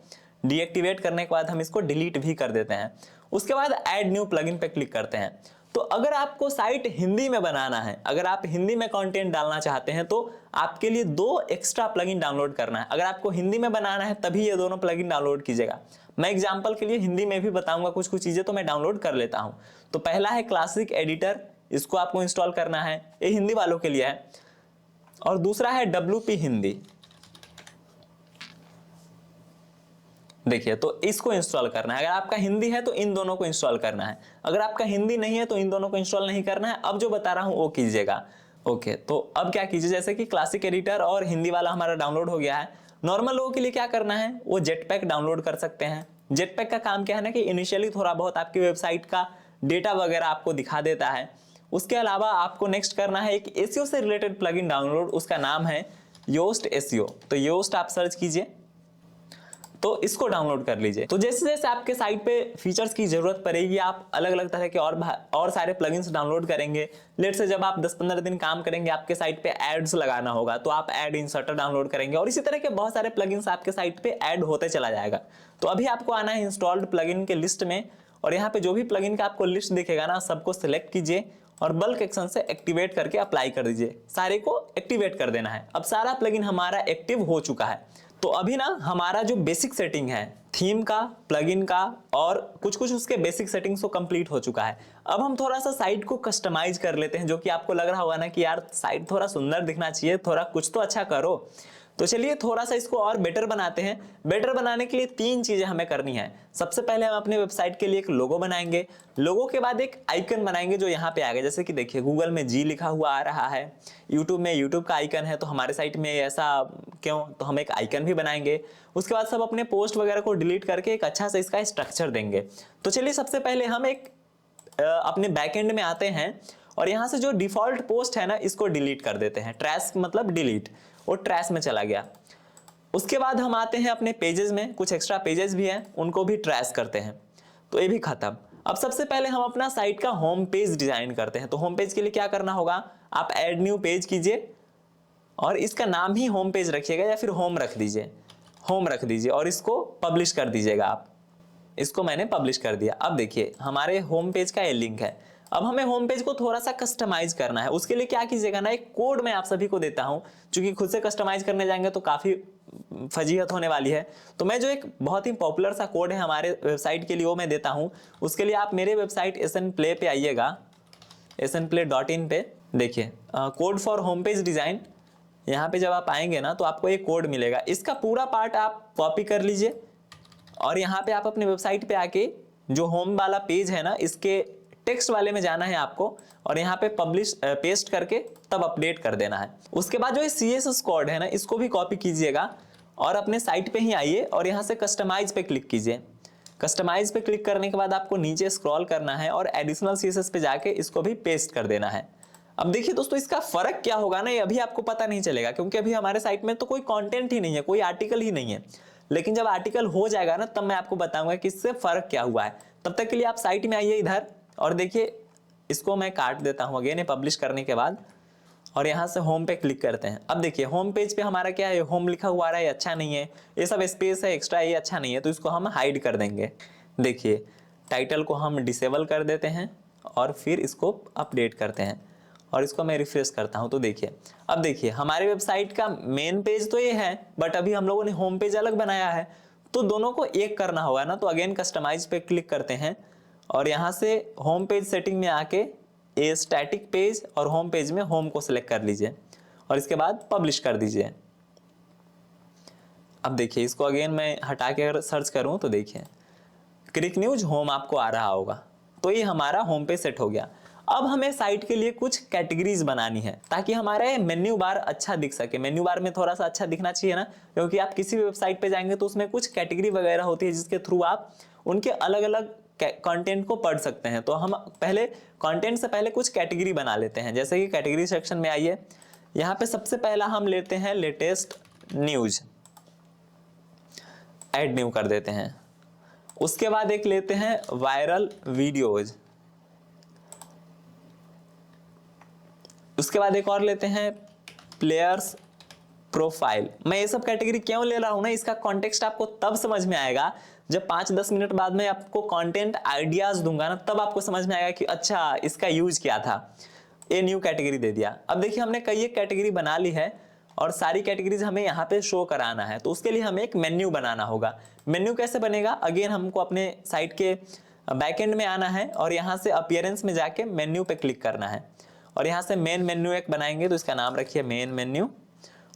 डीएक्टिवेट करने के बाद हम इसको डिलीट भी कर देते हैं। उसके बाद ऐड न्यू प्लगइन पे क्लिक करते हैं। तो अगर आपको साइट हिंदी में बनाना है, अगर आप हिंदी में कंटेंट डालना चाहते हैं, तो आपके लिए 2 एक्स्ट्रा प्लगइन डाउनलोड करना है। अगर आपको हिंदी में बनाना है तभी ये दोनों प्लगइन डाउनलोड कीजिएगा। मैं एग्जांपल के लिए हिंदी में भी बताऊंगा कुछ चीजें, तो मैं डाउनलोड कर लेता हूं। तो पहला है क्लासिक एडिटर, इसको आपको इंस्टॉल करना है, ये हिंदी वालों के लिए है। और दूसरा है WP हिंदी, देखिए तो इसको इंस्टॉल करना है। अगर आपका हिंदी है तो इन दोनों को इंस्टॉल करना है, अगर आपका हिंदी नहीं है तो इन दोनों को इंस्टॉल नहीं करना है। अब जो बता रहा हूं वो कीजिएगा। ओके, तो अब क्या कीजिए, जैसे कि क्लासिक एडिटर और हिंदी वाला हमारा डाउनलोड हो गया है। नॉर्मल लोगों के लिए क्या करना है, वो जेटपैक डाउनलोड कर सकते हैं। जेटपैक का काम क्या है ना कि इनिशियली थोड़ा बहुत आपकी वेबसाइट का डेटा वगैरह आपको दिखा देता है। उसके अलावा आपको नेक्स्ट करना है एक एसईओ से रिलेटेड प्लगइन डाउनलोड, उसका नाम है योस्ट एसईओ। तो योस्ट आप सर्च कीजिए, तो इसको डाउनलोड कर लीजिए। तो जैसे जैसे आपके साइट पे फीचर्स की जरूरत पड़ेगी, आप अलग अलग तरह के और सारे प्लगइन्स डाउनलोड करेंगे। लेट से जब आप 10-15 दिन काम करेंगे, आपके साइट पे एड्स लगाना होगा, तो आप एड इंसर्टर डाउनलोड करेंगे, और इसी तरह के बहुत सारे प्लगइन्स आपके साइट पे ऐड होते चला जाएगा। तो अभी आपको आना है इंस्टॉल्ड प्लगइन के लिस्ट में, और यहाँ पे जो भी प्लगइन का आपको लिस्ट दिखेगा ना, सबको सिलेक्ट कीजिए और बल्क एक्शन से एक्टिवेट करके अप्लाई कर दीजिए। सारे को एक्टिवेट कर देना है। अब सारा प्लगइन हमारा एक्टिव हो चुका है। तो अभी ना हमारा जो बेसिक सेटिंग है थीम का, प्लगइन का और कुछ उसके बेसिक सेटिंग्स को कंप्लीट हो चुका है। अब हम थोड़ा सा साइट को कस्टमाइज कर लेते हैं, जो कि आपको लग रहा होगा ना कि यार साइट थोड़ा सुंदर दिखना चाहिए, थोड़ा कुछ तो अच्छा करो। तो चलिए थोड़ा सा इसको और बेटर बनाते हैं। बेटर बनाने के लिए 3 चीजें हमें करनी है। सबसे पहले हम अपने वेबसाइट के लिए एक लोगो बनाएंगे। लोगो के बाद एक आइकन बनाएंगे जो यहाँ पे आ गया, जैसे कि देखिए गूगल में जी लिखा हुआ आ रहा है, यूट्यूब में यूट्यूब का आइकन है, तो हमारे साइट में ऐसा क्यों, तो हम एक आइकन भी बनाएंगे। उसके बाद सब अपने पोस्ट वगैरह को डिलीट करके एक अच्छा सा इसका स्ट्रक्चर देंगे। तो चलिए सबसे पहले हम एक अपने बैकएंड में आते हैं, और यहाँ से जो डिफॉल्ट पोस्ट है ना, इसको डिलीट कर देते हैं। ट्रैश मतलब डिलीट, वो ट्रैश में चला गया। उसके बाद हम आते हैं अपने पेजेस में, कुछ एक्स्ट्रा पेजेस भी हैं, उनको भी ट्रैश करते हैं, तो ये भी खत्म। अब सबसे पहले हम अपना साइट का होम पेज डिजाइन करते हैं। तो होम पेज के लिए क्या करना होगा, आप ऐड न्यू पेज कीजिए और इसका नाम ही होम पेज रखिएगा, या फिर होम रख दीजिए, होम रख दीजिए, और इसको पब्लिश कर दीजिएगा आप। इसको मैंने पब्लिश कर दिया। अब देखिए हमारे होम पेज का ये लिंक है। अब हमें होम पेज को थोड़ा सा कस्टमाइज करना है। उसके लिए क्या कीजिएगा ना, एक कोड मैं आप सभी को देता हूं, क्योंकि खुद से कस्टमाइज करने जाएंगे तो काफी फजीहत होने वाली है। तो मैं जो एक बहुत ही पॉपुलर सा कोड है हमारे वेबसाइट के लिए, वो मैं देता हूं। उसके लिए आप मेरे वेबसाइट SNPlay पे आइएगा, snplay.in पे देखिए code for home page design. यहाँ पे जब आप आएंगे ना, तो आपको एक कोड मिलेगा। इसका पूरा पार्ट आप कॉपी कर लीजिए, और यहाँ पे आप अपने वेबसाइट पे आके जो होम वाला पेज है ना, इसके टेक्स्ट वाले में जाना है आपको, और यहाँ पे पब्लिश पेस्ट करके तब अपडेट कर देना है। उसके बाद जो ये CSS कोड है ना, इसको भी कॉपी कीजिएगा और अपने साइट पे ही आइए, और यहाँ से कस्टमाइज पे क्लिक कीजिए। कस्टमाइज पे क्लिक करने के बाद आपको नीचे स्क्रॉल करना है और एडिशनल CSS पे जाके इसको भी पेस्ट कर देना है। अब देखिए दोस्तों, इसका फर्क क्या होगा ना, ये अभी आपको पता नहीं चलेगा, क्योंकि अभी हमारे साइट में तो कोई कंटेंट ही नहीं है, कोई आर्टिकल ही नहीं है। लेकिन जब आर्टिकल हो जाएगा ना, तब मैं आपको बताऊंगा कि इससे फर्क क्या हुआ है। तब तक के लिए आप साइट में आइए इधर, और देखिए इसको मैं काट देता हूं अगेन पब्लिश करने के बाद, और यहाँ से होम पे क्लिक करते हैं। अब देखिए होम पेज पे हमारा क्या है, होम लिखा हुआ आ रहा है, अच्छा नहीं है, ये सब स्पेस है एक्स्ट्रा, ये अच्छा नहीं है, तो इसको हम हाइड कर देंगे। देखिए टाइटल को हम डिसेबल कर देते हैं, और फिर इसको अपडेट करते हैं, और इसको मैं रिफ्रेश करता हूं। तो देखिए अब देखिए हमारे वेबसाइट का मेन पेज तो ये है, बट अभी हम लोगों ने होम पेज अलग बनाया है, तो दोनों को एक करना होगा ना। तो अगेन कस्टमाइज पे क्लिक करते हैं, और यहाँ से होम पेज सेटिंग में आके ये स्टैटिक पेज और होम पेज में होम को सिलेक्ट कर लीजिए, और इसके बाद पब्लिश कर दीजिए। अब देखिए इसको अगेन मैं हटा के अगर सर्च करूं, तो देखिए क्रिक न्यूज होम आपको आ रहा होगा। तो ये हमारा होम पेज सेट हो गया। अब हमें साइट के लिए कुछ कैटेगरीज बनानी है ताकि हमारे मेन्यू बार अच्छा दिख सके। मेन्यू बार में थोड़ा सा अच्छा दिखना चाहिए ना, क्योंकि आप किसी भी वेबसाइट पे जाएंगे तो उसमें कुछ कैटेगरी वगैरह होती है जिसके थ्रू आप उनके अलग अलग कंटेंट को पढ़ सकते हैं। तो हम पहले कंटेंट से पहले कुछ कैटेगरी बना लेते हैं। जैसे कि कैटेगरी सेक्शन में आइए, यहाँ पे सबसे पहला हम लेते हैं लेटेस्ट न्यूज, ऐड न्यू कर देते हैं। उसके बाद एक लेते हैं वायरल वीडियोज, उसके बाद एक और लेते हैं प्लेयर्स प्रोफाइल। मैं ये सब कैटेगरी क्यों ले रहा हूं ना, इसका कॉन्टेक्स्ट आपको तब समझ में आएगा जब 5-10 मिनट बाद में आपको कंटेंट आइडियाज दूंगा ना, तब आपको समझ में आएगा कि अच्छा इसका यूज क्या था। ये न्यू कैटेगरी दे दिया। अब देखिए हमने कई एक कैटेगरी बना ली है और सारी कैटेगरीज हमें यहाँ पे शो कराना है, तो उसके लिए हमें एक मेन्यू बनाना होगा। मेन्यू कैसे बनेगा, अगेन हमको अपने साइट के बैकएंड में आना है और यहाँ से अपीयरेंस में जाके मेन्यू पे क्लिक करना है और यहाँ से मेन मेन्यू एक बनाएंगे, तो इसका नाम रखिए मेन मेन्यू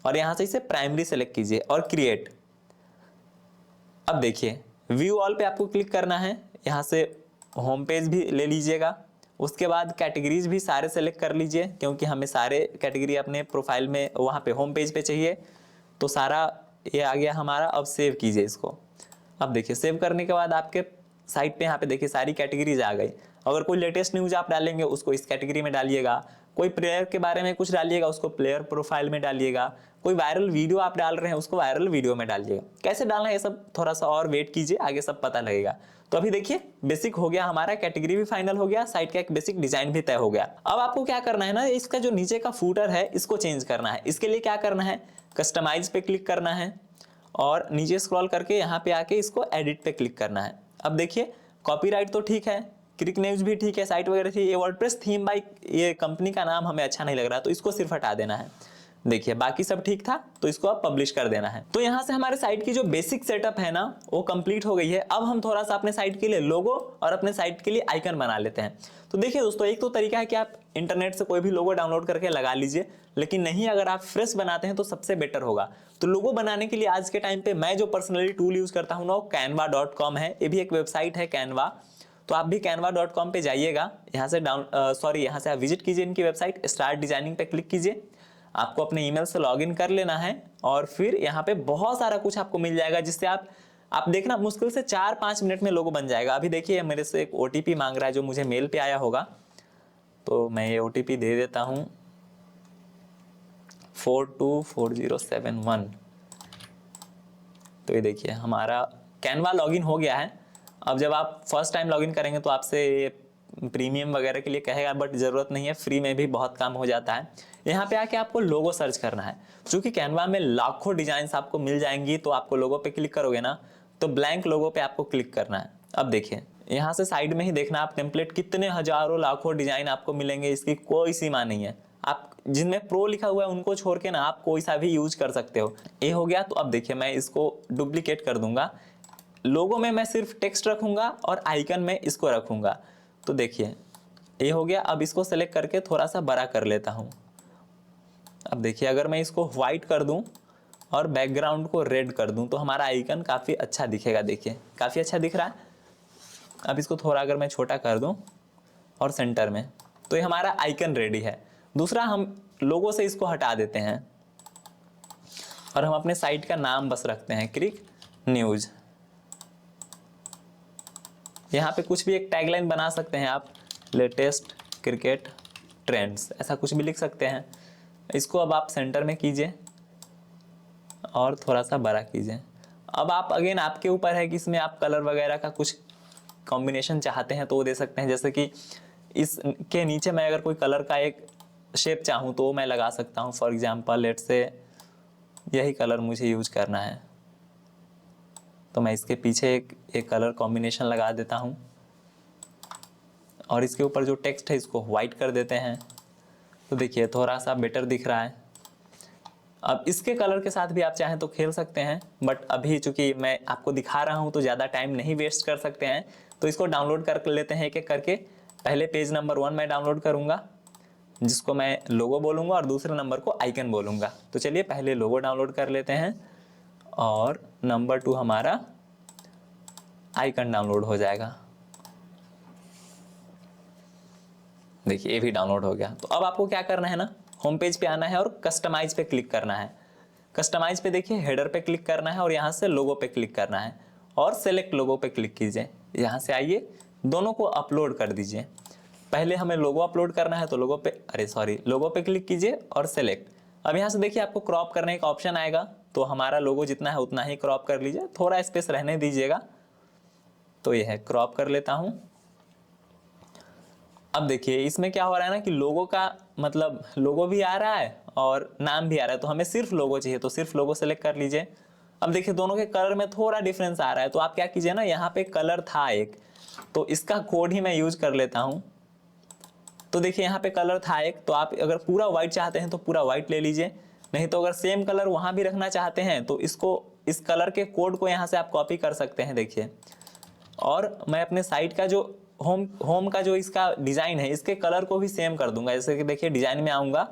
और यहाँ से इसे प्राइमरी सेलेक्ट कीजिए और क्रिएट। अब देखिए व्यू ऑल पे आपको क्लिक करना है, यहाँ से होम पेज भी ले लीजिएगा। उसके बाद कैटेगरीज भी सारे सेलेक्ट कर लीजिए, क्योंकि हमें सारे कैटेगरी अपने प्रोफाइल में वहाँ पे होम पेज पे चाहिए। तो सारा ये आ गया हमारा। अब सेव कीजिए इसको। अब देखिए सेव करने के बाद आपके साइट पे यहाँ पे देखिए सारी कैटेगरीज आ गई। अगर कोई लेटेस्ट न्यूज आप डालेंगे उसको इस कैटेगरी में डालिएगा, कोई प्लेयर के बारे में कुछ डालिएगा उसको प्लेयर प्रोफाइल में डालिएगा, कोई वायरल वीडियो आप डाल रहे हैं उसको वायरल वीडियो में डालिएगा। कैसे डालना है ये सब थोड़ा सा और वेट कीजिए, आगे सब पता लगेगा। तो अभी देखिए बेसिक हो गया हमारा, कैटेगरी भी फाइनल हो गया, साइट का एक बेसिक डिजाइन भी तय हो गया। अब आपको क्या करना है ना, इसका जो नीचे का फूटर है इसको चेंज करना है। इसके लिए क्या करना है, कस्टमाइज पे क्लिक करना है और नीचे स्क्रॉल करके यहाँ पे आके इसको एडिट पे क्लिक करना है। अब देखिए कॉपीराइट तो ठीक है, क्लिक न्यूज भी ठीक है, साइट वगैरह थी, ये वर्डप्रेस थीम बाई ये कंपनी का नाम हमें अच्छा नहीं लग रहा, तो इसको सिर्फ हटा देना है। देखिए बाकी सब ठीक था, तो इसको अब पब्लिश कर देना है। तो यहाँ से हमारे साइट की जो बेसिक सेटअप है ना वो कंप्लीट हो गई है। अब हम थोड़ा सा अपने साइट के लिए लोगो और अपने साइट के लिए आइकन बना लेते हैं। तो देखिए दोस्तों, एक तो तरीका है कि आप इंटरनेट से कोई भी लोगो डाउनलोड करके लगा लीजिए, लेकिन नहीं अगर आप फ्रेश बनाते हैं तो सबसे बेटर होगा। तो लोगो बनाने के लिए आज के टाइम पे मैं जो पर्सनली टूल यूज करता हूँ ना वो canva.com है। ये भी एक वेबसाइट है कैनवा, तो आप भी canva.com पे जाइएगा, यहाँ से यहाँ से आप विजिट कीजिए इनकी वेबसाइट, स्टार्ट डिजाइनिंग पे क्लिक कीजिए। आपको अपने ईमेल से लॉगिन कर लेना है और फिर यहाँ पे बहुत सारा कुछ आपको मिल जाएगा, जिससे आप देखना मुश्किल से 4-5 मिनट में लोगो बन जाएगा। अभी देखिए मेरे से एक OTP मांग रहा है जो मुझे मेल पे आया होगा, तो मैं ये OTP दे देता हूँ 424071। तो ये देखिए हमारा कैनवा लॉगिन हो गया है। अब जब आप फर्स्ट टाइम लॉगिन करेंगे तो आपसे ये प्रीमियम वगैरह के लिए कहेगा, बट ज़रूरत नहीं है, फ्री में भी बहुत काम हो जाता है। यहाँ पे आके आपको लोगो सर्च करना है। चूंकि कैनवा में लाखों डिजाइन आपको मिल जाएंगी, तो आपको लोगो पे क्लिक करोगे ना तो ब्लैंक लोगो पे आपको क्लिक करना है। अब देखिए यहाँ से साइड में ही देखना आप टेम्पलेट, कितने हजारों लाखों डिजाइन आपको मिलेंगे, इसकी कोई सीमा नहीं है। आप जिनमें प्रो लिखा हुआ है उनको छोड़ के ना आप कोई सा भी यूज कर सकते हो। ये हो गया। तो अब देखिए मैं इसको डुप्लीकेट कर दूंगा, लोगो में मैं सिर्फ टेक्स्ट रखूंगा और आइकन में इसको रखूंगा। तो देखिए ये हो गया। अब इसको सेलेक्ट करके थोड़ा सा बड़ा कर लेता हूं। अब देखिए अगर मैं इसको व्हाइट कर दूं और बैकग्राउंड को रेड कर दूं तो हमारा आइकन काफ़ी अच्छा दिखेगा। देखिए काफ़ी अच्छा दिख रहा है। अब इसको थोड़ा अगर मैं छोटा कर दूं और सेंटर में, तो ये हमारा आइकन रेडी है। दूसरा, हम लोगो से इसको हटा देते हैं और हम अपने साइट का नाम बस रखते हैं क्रिक न्यूज। यहाँ पे कुछ भी एक टैगलाइन बना सकते हैं आप, लेटेस्ट क्रिकेट ट्रेंड्स, ऐसा कुछ भी लिख सकते हैं। इसको अब आप सेंटर में कीजिए और थोड़ा सा बड़ा कीजिए। अब आप अगेन आपके ऊपर है कि इसमें आप कलर वगैरह का कुछ कॉम्बिनेशन चाहते हैं तो वो दे सकते हैं। जैसे कि इसके नीचे मैं अगर कोई कलर का एक शेप चाहूँ तो मैं लगा सकता हूँ। फॉर एग्जांपल लेट्स से यही कलर मुझे यूज करना है, तो मैं इसके पीछे एक कलर कॉम्बिनेशन लगा देता हूँ और इसके ऊपर जो टेक्स्ट है इसको वाइट कर देते हैं। तो देखिए थोड़ा सा बेटर दिख रहा है। अब इसके कलर के साथ भी आप चाहें तो खेल सकते हैं, बट अभी चूंकि मैं आपको दिखा रहा हूं तो ज़्यादा टाइम नहीं वेस्ट कर सकते हैं, तो इसको डाउनलोड कर लेते हैं एक एक करके। पहले पेज नंबर 1 मैं डाउनलोड करूंगा, जिसको मैं लोगो बोलूँगा और दूसरे नंबर को आइकन बोलूँगा। तो चलिए पहले लोगो डाउनलोड कर लेते हैं और नंबर 2 हमारा आइकन डाउनलोड हो जाएगा। देखिए ये भी डाउनलोड हो गया। तो अब आपको क्या करना है ना, होम पेज पे आना है और कस्टमाइज पे क्लिक करना है। कस्टमाइज पे देखिए हेडर पे क्लिक करना है और यहाँ से लोगो पे क्लिक करना है और सेलेक्ट लोगो पे क्लिक कीजिए। यहाँ से आइए, दोनों को अपलोड कर दीजिए। पहले हमें लोगो अपलोड करना है तो लोगो पे क्लिक कीजिए और सेलेक्ट। अब यहाँ से देखिए आपको क्रॉप करने का ऑप्शन आएगा, तो हमारा लोगो जितना है उतना ही क्रॉप कर लीजिए, थोड़ा स्पेस रहने दीजिएगा। तो ये है, क्रॉप कर लेता हूँ। अब देखिए इसमें क्या हो रहा है ना कि लोगो का मतलब लोगो भी आ रहा है और नाम भी आ रहा है, तो हमें सिर्फ लोगो चाहिए तो सिर्फ लोगो सेलेक्ट कर लीजिए। अब देखिए दोनों के कलर में थोड़ा डिफरेंस आ रहा है, तो आप क्या कीजिए ना, यहाँ पे कलर था एक, तो इसका कोड ही मैं यूज कर लेता हूँ। तो देखिए यहाँ पे कलर था एक, तो आप अगर पूरा व्हाइट चाहते हैं तो पूरा व्हाइट ले लीजिए, नहीं तो अगर सेम कलर वहां भी रखना चाहते हैं तो इसको, इस कलर के कोड को यहाँ से आप कॉपी कर सकते हैं। देखिए, और मैं अपने साइट का जो होम का जो इसका डिजाइन है इसके कलर को भी सेम कर दूंगा। जैसे कि देखिए डिजाइन में आऊंगा,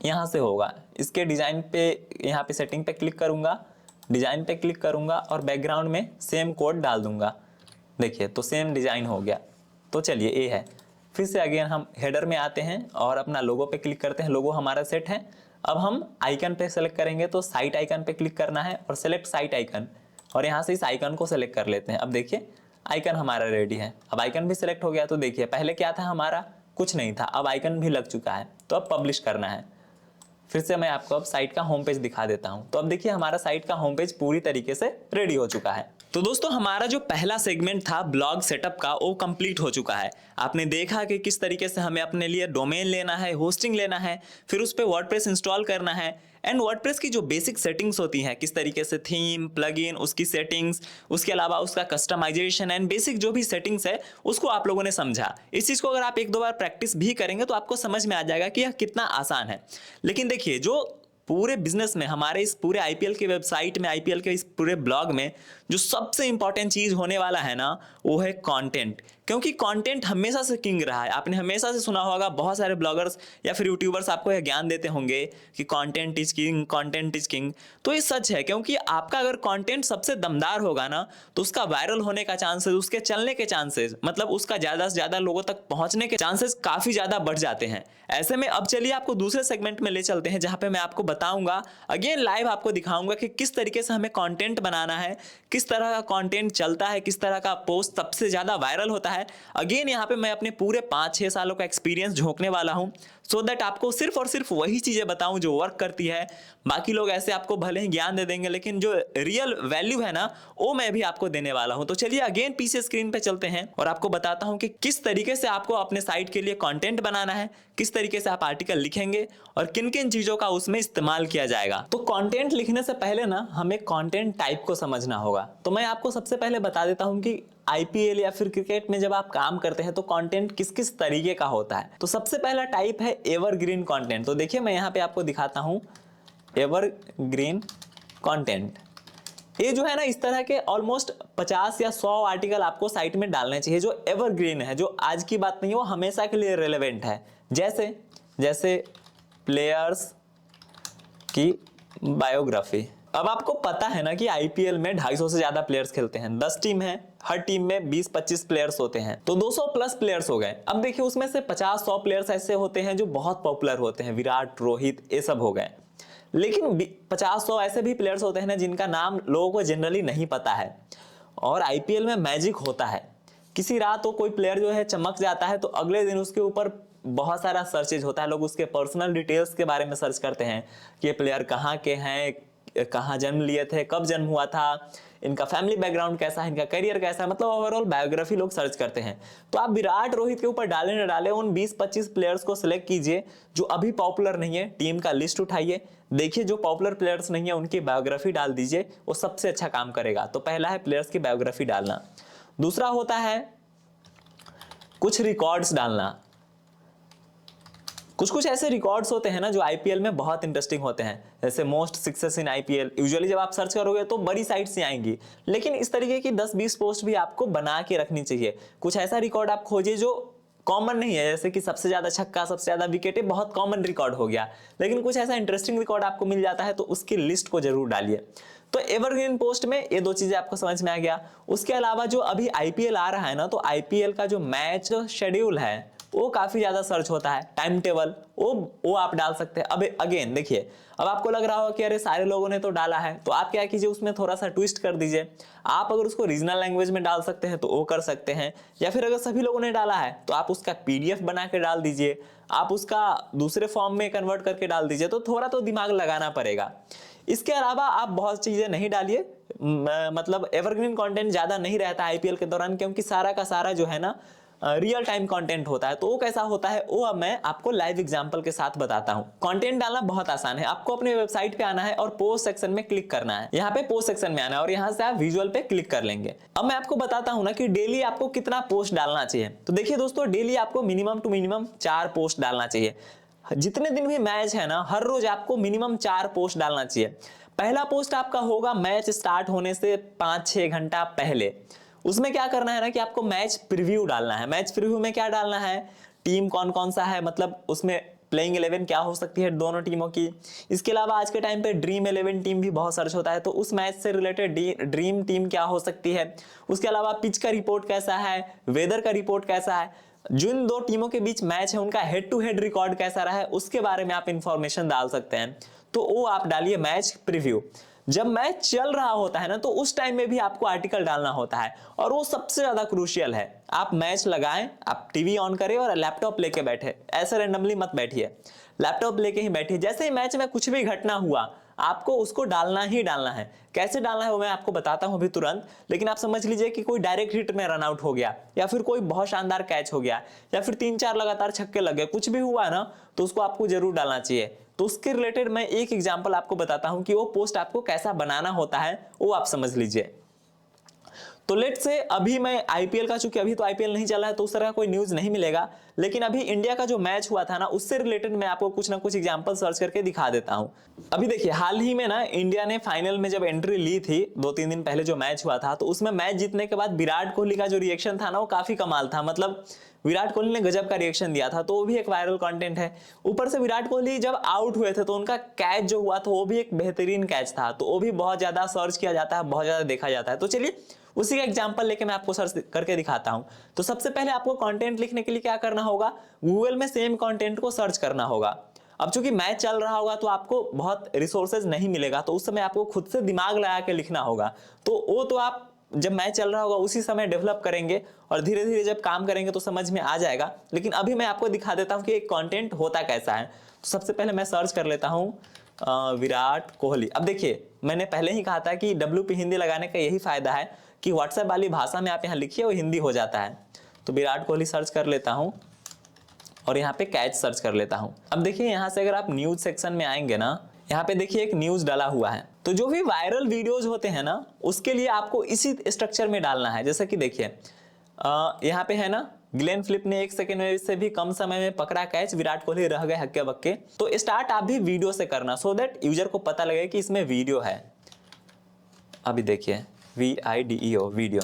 यहाँ से होगा, इसके डिजाइन पे यहाँ पे सेटिंग पे क्लिक करूंगा, डिजाइन पे क्लिक करूंगा और बैकग्राउंड में सेम कोड डाल दूंगा। देखिए तो सेम डिजाइन हो गया। तो चलिए ये है, फिर से अगेन हम हेडर में आते हैं और अपना लोगो पे क्लिक करते हैं। लोगो हमारा सेट है। अब हम आइकन पे सेलेक्ट करेंगे, तो साइट आइकन पे क्लिक करना है और सेलेक्ट साइट आइकन, और यहाँ से इस आइकन को सेलेक्ट कर लेते हैं। अब देखिए आइकन हमारा रेडी है। अब आइकन भी सिलेक्ट हो गया, तो देखिए पहले क्या था, हमारा कुछ नहीं था, अब आइकन भी लग चुका है। तो अब पब्लिश करना है। फिर से मैं आपको अब साइट का होम पेज दिखा देता हूं। तो अब देखिए हमारा साइट का होम पेज पूरी तरीके से रेडी हो चुका है। तो दोस्तों हमारा जो पहला सेगमेंट था ब्लॉग सेटअप का, वो कंप्लीट हो चुका है। आपने देखा कि किस तरीके से हमें अपने लिए डोमेन लेना है, होस्टिंग लेना है, फिर उस पर वर्डप्रेस इंस्टॉल करना है, एंड वर्डप्रेस की जो बेसिक सेटिंग्स होती हैं, किस तरीके से थीम, प्लगइन, उसकी सेटिंग्स, उसके अलावा उसका कस्टमाइजेशन एंड बेसिक जो भी सेटिंग्स है उसको आप लोगों ने समझा। इस चीज़ को अगर आप एक दो बार प्रैक्टिस भी करेंगे तो आपको समझ में आ जाएगा कि यह कितना आसान है। लेकिन देखिए जो पूरे बिजनेस में, हमारे इस पूरे आईपीएल की वेबसाइट में, आईपीएल के इस पूरे ब्लॉग में जो सबसे इंपॉर्टेंट चीज होने वाला है ना, वो है कंटेंट। क्योंकि कंटेंट हमेशा से किंग रहा है। आपने हमेशा से सुना होगा, बहुत सारे ब्लॉगर्स या फिर यूट्यूबर्स आपको यह ज्ञान देते होंगे कि content is king, content is king. तो ये सच है, क्योंकि आपका अगर कंटेंट सबसे दमदार होगा ना, तो उसका वायरल होने का चांसेस, उसके चलने के चांसेस, मतलब उसका ज्यादा से ज्यादा लोगों तक पहुंचने के चांसेस काफी ज्यादा बढ़ जाते हैं। ऐसे में अब चलिए आपको दूसरे सेगमेंट में ले चलते हैं, जहां पे मैं आपको बताऊंगा, अगेन लाइव आपको दिखाऊंगा कि किस तरीके से हमें कंटेंट बनाना है, किस तरह का कंटेंट चलता है, किस तरह का पोस्ट सबसे ज्यादा वायरल होता है। अगेन यहाँ पे मैं अपने पूरे 5-6 सालों का एक्सपीरियंस झोंकने वाला हूँ, सो दैट आपको सिर्फ और सिर्फ वही चीजें बताऊं जो वर्क करती है। बाकी लोग ऐसे आपको भले ही ज्ञान दे देंगे, लेकिन जो रियल वैल्यू है ना, वो मैं भी आपको देने वाला हूं। तो चलिए अगेन पीछे स्क्रीन पे चलते हैं और आपको बताता हूं कि किस तरीके से आपको अपने साइट के लिए कंटेंट बनाना है, किस तरीके से आप आर्टिकल लिखेंगे और किन किन चीजों का उसमें इस्तेमाल किया जाएगा। तो कंटेंट लिखने से पहले ना हमें कंटेंट टाइप को समझना होगा। तो मैं आपको सबसे पहले बता देता हूं कि आईपीएल या फिर क्रिकेट में जब आप काम करते हैं तो कंटेंट किस किस तरीके का होता है। तो सबसे पहला टाइप है एवरग्रीन कंटेंट। तो देखिए मैं यहाँ पे आपको दिखाता हूं एवरग्रीन कंटेंट। ये जो है ना, इस तरह के ऑलमोस्ट 50 या 100 आर्टिकल आपको साइट में डालने चाहिए जो एवरग्रीन है, जो आज की बात नहीं है, वो हमेशा के लिए रेलेवेंट है। जैसे प्लेयर्स की बायोग्राफी। अब आपको पता है ना कि आईपीएल में 250 से ज्यादा प्लेयर्स खेलते हैं, 10 टीम है, हर टीम में 20-25 प्लेयर्स होते हैं, तो 200 प्लस प्लेयर्स हो गए। अब देखिए उसमें से 50-100 प्लेयर्स ऐसे होते हैं जो बहुत पॉपुलर होते हैं, विराट, रोहित, ये सब हो गए। लेकिन 50-100 ऐसे भी प्लेयर्स होते हैं ना जिनका नाम लोगों को जनरली नहीं पता है। और आईपीएल में मैजिक होता है, किसी रात तो कोई प्लेयर जो है चमक जाता है, तो अगले दिन उसके ऊपर बहुत सारा सर्चेज होता है। लोग उसके पर्सनल डिटेल्स के बारे में सर्च करते हैं कि ये प्लेयर कहाँ के हैं, कहाँ जन्म लिए थे, कब जन्म हुआ था, इनका फैमिली बैकग्राउंड कैसा है, इनका करियर कैसा है, मतलब ओवरऑल बायोग्राफी लोग सर्च करते हैं। तो आप विराट, रोहित के ऊपर डाले न डाले, उन 20-25 प्लेयर्स को सिलेक्ट कीजिए जो अभी पॉपुलर नहीं है, टीम का लिस्ट उठाइए, देखिए जो पॉपुलर प्लेयर्स नहीं है उनकी बायोग्राफी डाल दीजिए, वो सबसे अच्छा काम करेगा। तो पहला है प्लेयर्स की बायोग्राफी डालना। दूसरा होता है कुछ रिकॉर्ड्स डालना। कुछ ऐसे रिकॉर्ड्स होते हैं ना जो आईपीएल में बहुत इंटरेस्टिंग होते हैं, जैसे most success in IPL. Usually जब आप सर्च करोगे तो बड़ी साइट से आएंगी, लेकिन इस तरीके की 10-20 पोस्ट भी आपको बना के रखनी चाहिए। कुछ ऐसा रिकॉर्ड आप खोजिए जो कॉमन नहीं है, जैसे कि सबसे ज्यादा छक्का, सबसे ज्यादा विकेट, बहुत कॉमन रिकॉर्ड हो गया, लेकिन कुछ ऐसा इंटरेस्टिंग रिकॉर्ड आपको मिल जाता है, तो उसकी लिस्ट को जरूर डालिए। तो एवरग्रीन पोस्ट में ये 2 चीजें आपको समझ में आ गया। उसके अलावा जो अभी आईपीएल आ रहा है ना, तो आईपीएल का जो मैच शेड्यूल है वो काफी ज्यादा सर्च होता है। टाइम टेबल वो आप डाल सकते हैं। अब अगेन देखिए, अब आपको लग रहा होगा कि अरे सारे लोगों ने तो डाला है, तो आप क्या कीजिए, उसमें थोड़ा सा ट्विस्ट कर दीजिए। आप अगर उसको रीजनल लैंग्वेज में डाल सकते हैं तो वो कर सकते हैं, या फिर अगर सभी लोगों ने डाला है तो आप उसका पीडीएफ बना के डाल दीजिए, आप उसका दूसरे फॉर्म में कन्वर्ट करके डाल दीजिए। तो थोड़ा तो दिमाग लगाना पड़ेगा। इसके अलावा आप बहुत चीजें नहीं डालिए, मतलब एवरग्रीन कंटेंट ज्यादा नहीं रहता आईपीएल के दौरान, क्योंकि सारा का सारा जो है ना रियल टाइम कंटेंट होता है। तो वो कैसा होता है वो अब मैं आपको लाइव एग्जांपल के साथ बताता हूं। कंटेंट डालना बहुत आसान है। आपको अपने वेबसाइट पे आना है और पोस्ट सेक्शन में क्लिक करना है। यहाँ पे पोस्ट सेक्शन में आना है और यहाँ से आप विजुअल पे क्लिक कर लेंगे। अब मैं आपको बताता हूं ना कि डेली आपको कितना पोस्ट डालना चाहिए। तो देखिए दोस्तों, डेली आपको मिनिमम टू मिनिमम 4 पोस्ट डालना चाहिए। जितने दिन भी मैच है ना, हर रोज आपको मिनिमम 4 पोस्ट डालना चाहिए। पहला पोस्ट आपका होगा मैच स्टार्ट होने से 5-6 घंटा पहले। उसमें क्या करना है ना कि आपको मैच प्रीव्यू डालना है। मैच प्रीव्यू में क्या डालना है, टीम कौन कौन सा है, मतलब उसमें प्लेइंग 11 क्या हो सकती है दोनों टीमों की। इसके अलावा आज के टाइम पे ड्रीम 11 टीम भी बहुत सर्च होता है, तो उस मैच से रिलेटेड ड्रीम टीम क्या हो सकती है। उसके अलावा पिच का रिपोर्ट कैसा है, वेदर का रिपोर्ट कैसा है, जिन दो टीमों के बीच मैच है उनका हेड टू हेड रिकॉर्ड कैसा रहा है, उसके बारे में आप इंफॉर्मेशन डाल सकते हैं। तो वो आप डालिए मैच प्रीव्यू। जब मैच चल रहा होता है ना, तो उस टाइम में भी आपको आर्टिकल डालना होता है, और वो सबसे ज्यादा क्रूशियल है। आप मैच लगाएं, आप टीवी ऑन करें और लैपटॉप लेके बैठे, ऐसे रैंडमली मत बैठिए, लैपटॉप लेके ही बैठिए। जैसे ही मैच में कुछ भी घटना हुआ, आपको उसको डालना ही डालना है। कैसे डालना है वो मैं आपको बताता हूं अभी तुरंत। लेकिन आप समझ लीजिए कि कोई डायरेक्ट हिट में रन आउट हो गया, या फिर कोई बहुत शानदार कैच हो गया, या फिर 3-4 लगातार छक्के लग गए, कुछ भी हुआ ना, तो उसको आपको जरूर डालना चाहिए। तो उसके रिलेटेड मैं एक एग्जांपल आपको बताता हूं कि वो पोस्ट आपको कैसा बनाना होता है, वो आप समझ लीजिए। तो लेट से अभी मैं आईपीएल का, चूंकि अभी तो आईपीएल नहीं चला है तो उस तरह का कोई न्यूज नहीं मिलेगा, लेकिन अभी इंडिया का जो मैच हुआ था ना, उससे रिलेटेड मैं आपको कुछ ना कुछ एग्जांपल सर्च करके दिखा देता हूं। अभी देखिए, हाल ही में ना इंडिया ने फाइनल में जब एंट्री ली थी, 2-3 दिन पहले जो मैच हुआ था, तो उसमें मैच जीतने के बाद विराट कोहली का जो रिएक्शन था ना, वो काफी कमाल था। मतलब विराट कोहली ने गजब का रिएक्शन दिया था, तो वो भी एक वायरल कंटेंट है। ऊपर से विराट कोहली जब आउट हुए थे तो उनका कैच जो हुआ था वो भी एक बेहतरीन कैच था, तो वो भी बहुत ज्यादा सर्च किया जाता है, बहुत ज्यादा देखा जाता है। तो चलिए उसी का एग्जांपल लेके मैं आपको सर्च करके दिखाता हूं। तो सबसे पहले आपको कंटेंट लिखने के लिए क्या करना होगा, गूगल में सेम कंटेंट को सर्च करना होगा। अब चूंकि मैच चल रहा होगा तो आपको बहुत रिसोर्सेज नहीं मिलेगा, तो उस समय आपको खुद से दिमाग लगा के लिखना होगा। तो वो तो आप जब मैच चल रहा होगा उसी समय डेवलप करेंगे, और धीरे धीरे जब काम करेंगे तो समझ में आ जाएगा। लेकिन अभी मैं आपको दिखा देता हूं कि एक कंटेंट होता कैसा है। तो सबसे पहले मैं सर्च कर लेता हूं विराट कोहली। अब देखिए, मैंने पहले ही कहा था कि WP हिंदी लगाने का यही फायदा है कि व्हाट्सएप वाली भाषा में आप यहाँ लिखिए, वो हिंदी हो जाता है। तो विराट कोहली सर्च कर लेता हूँ और यहाँ पे कैच सर्च कर लेता हूँ। अब देखिए, यहाँ से अगर आप न्यूज सेक्शन में आएंगे ना, यहाँ पे देखिए एक न्यूज डाला हुआ है। तो जो भी वायरल वीडियोज होते हैं ना, उसके लिए आपको इसी स्ट्रक्चर में डालना है। जैसे कि देखिए यहाँ पे है ना, ग्लेन फिलिप ने 1 सेकंड से भी कम समय में पकड़ा कैच, विराट कोहली रह गए हक्के बक्के। तो स्टार्ट आप भी वीडियो से करना, सो दैट यूजर को पता लगे कि इसमें वीडियो है। अभी देखिए VIDEO वीडियो।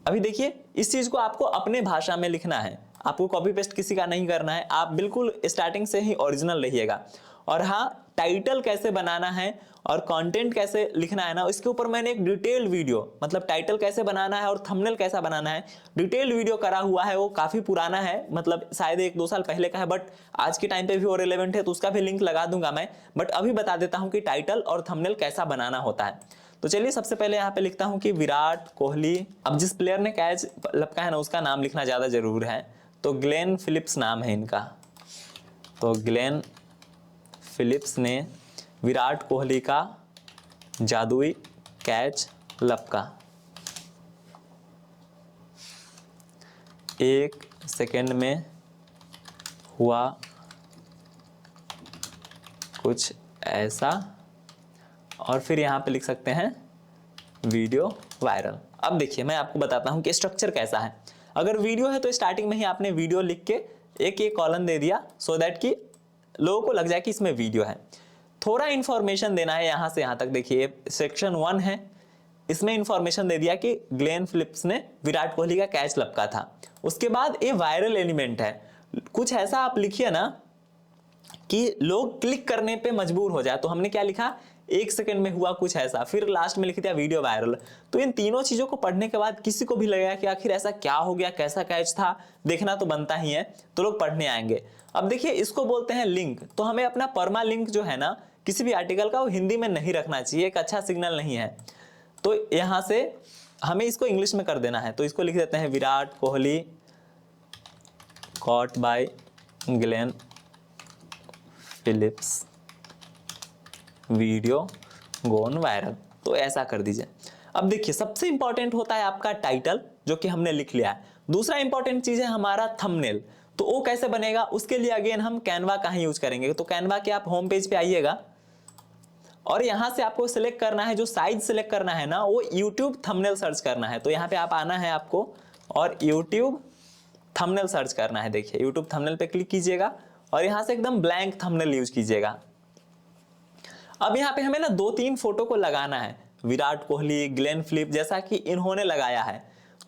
अभी देखिए, इस चीज को आपको अपने भाषा में लिखना है, आपको कॉपी पेस्ट किसी का नहीं करना है। आप बिल्कुल स्टार्टिंग से ही ओरिजिनल रहिएगा। और हाँ, टाइटल कैसे बनाना है और कंटेंट कैसे लिखना है ना, इसके ऊपर मैंने एक डिटेल वीडियो, मतलब टाइटल कैसे बनाना है और थंबनेल कैसा बनाना है, डिटेल वीडियो करा हुआ है। वो काफी पुराना है, मतलब शायद 1-2 साल पहले का है, बट आज के टाइम पे भी वो रिलेवेंट है, तो उसका भी लिंक लगा दूंगा मैं। बट अभी बता देता हूँ कि टाइटल और थंबनेल कैसा बनाना होता है। तो चलिए सबसे पहले यहाँ पे लिखता हूँ कि विराट कोहली। अब जिस प्लेयर ने कैच लपका है ना, उसका नाम लिखना ज्यादा जरूर है। तो ग्लेन फिलिप्स नाम है इनका। तो ग्लेन फिलिप्स ने विराट कोहली का जादुई कैच लपका, 1 सेकेंड में हुआ कुछ ऐसा, और फिर यहाँ पे लिख सकते हैं वीडियो वायरल। अब देखिए, मैं आपको बताता हूँ कि स्ट्रक्चर कैसा है। अगर वीडियो है तो स्टार्टिंग में ही आपने वीडियो लिख के एक कॉलम दे दिया, सो दैट कि लोगों को लग जाए कि इसमें वीडियो है। थोड़ा इंफॉर्मेशन देना है यहाँ से यहाँ तक। देखिए सेक्शन 1 है, इसमें इंफॉर्मेशन दे दिया कि ग्लेन फिलिप्स ने विराट कोहली का कैच लपका था। उसके बाद ये वायरल एलिमेंट है, कुछ ऐसा आप लिखिए ना कि लोग क्लिक करने पे मजबूर हो जाए। तो हमने क्या लिखा, 1 सेकंड में हुआ कुछ ऐसा, फिर लास्ट में लिख दिया वीडियो वायरल। तो इन तीनों चीजों को पढ़ने के बाद किसी को भी लगेगा कि आखिर ऐसा क्या हो गया, कैसा कैच था, देखना तो बनता ही है, तो लोग पढ़ने आएंगे। अब देखिए इसको बोलते हैं लिंक। तो हमें अपना परमा लिंक जो है ना किसी भी आर्टिकल का, वो हिंदी में नहीं रखना चाहिए, एक अच्छा सिग्नल नहीं है। तो यहां से हमें इसको इंग्लिश में कर देना है। तो इसको लिख देते हैं Virat Kohli caught by Glenn Phillips video gone viral. तो ऐसा कर दीजिए। अब देखिए सबसे इंपॉर्टेंट होता है आपका टाइटल, जो कि हमने लिख लिया है। दूसरा इंपॉर्टेंट चीज है हमारा थंबनेल। तो वो कैसे बनेगा, उसके लिए अगेन हम कैनवा का ही यूज करेंगे। तो कैनवा के आप होम पेज पे आइएगा और यहां से आपको सिलेक्ट करना है, जो साइज सिलेक्ट करना है ना, वो यूट्यूब थंबनेल सर्च करना है। तो यहाँ पे आप आना है आपको और यूट्यूब थंबनेल सर्च करना है। देखिए यूट्यूब थंबनेल पे क्लिक कीजिएगा और यहां से एकदम ब्लैंक थंबनेल यूज कीजिएगा। अब यहाँ पे हमें ना 2-3 फोटो को लगाना है, विराट कोहली, ग्लेन फिलिप, जैसा कि इन्होंने लगाया है।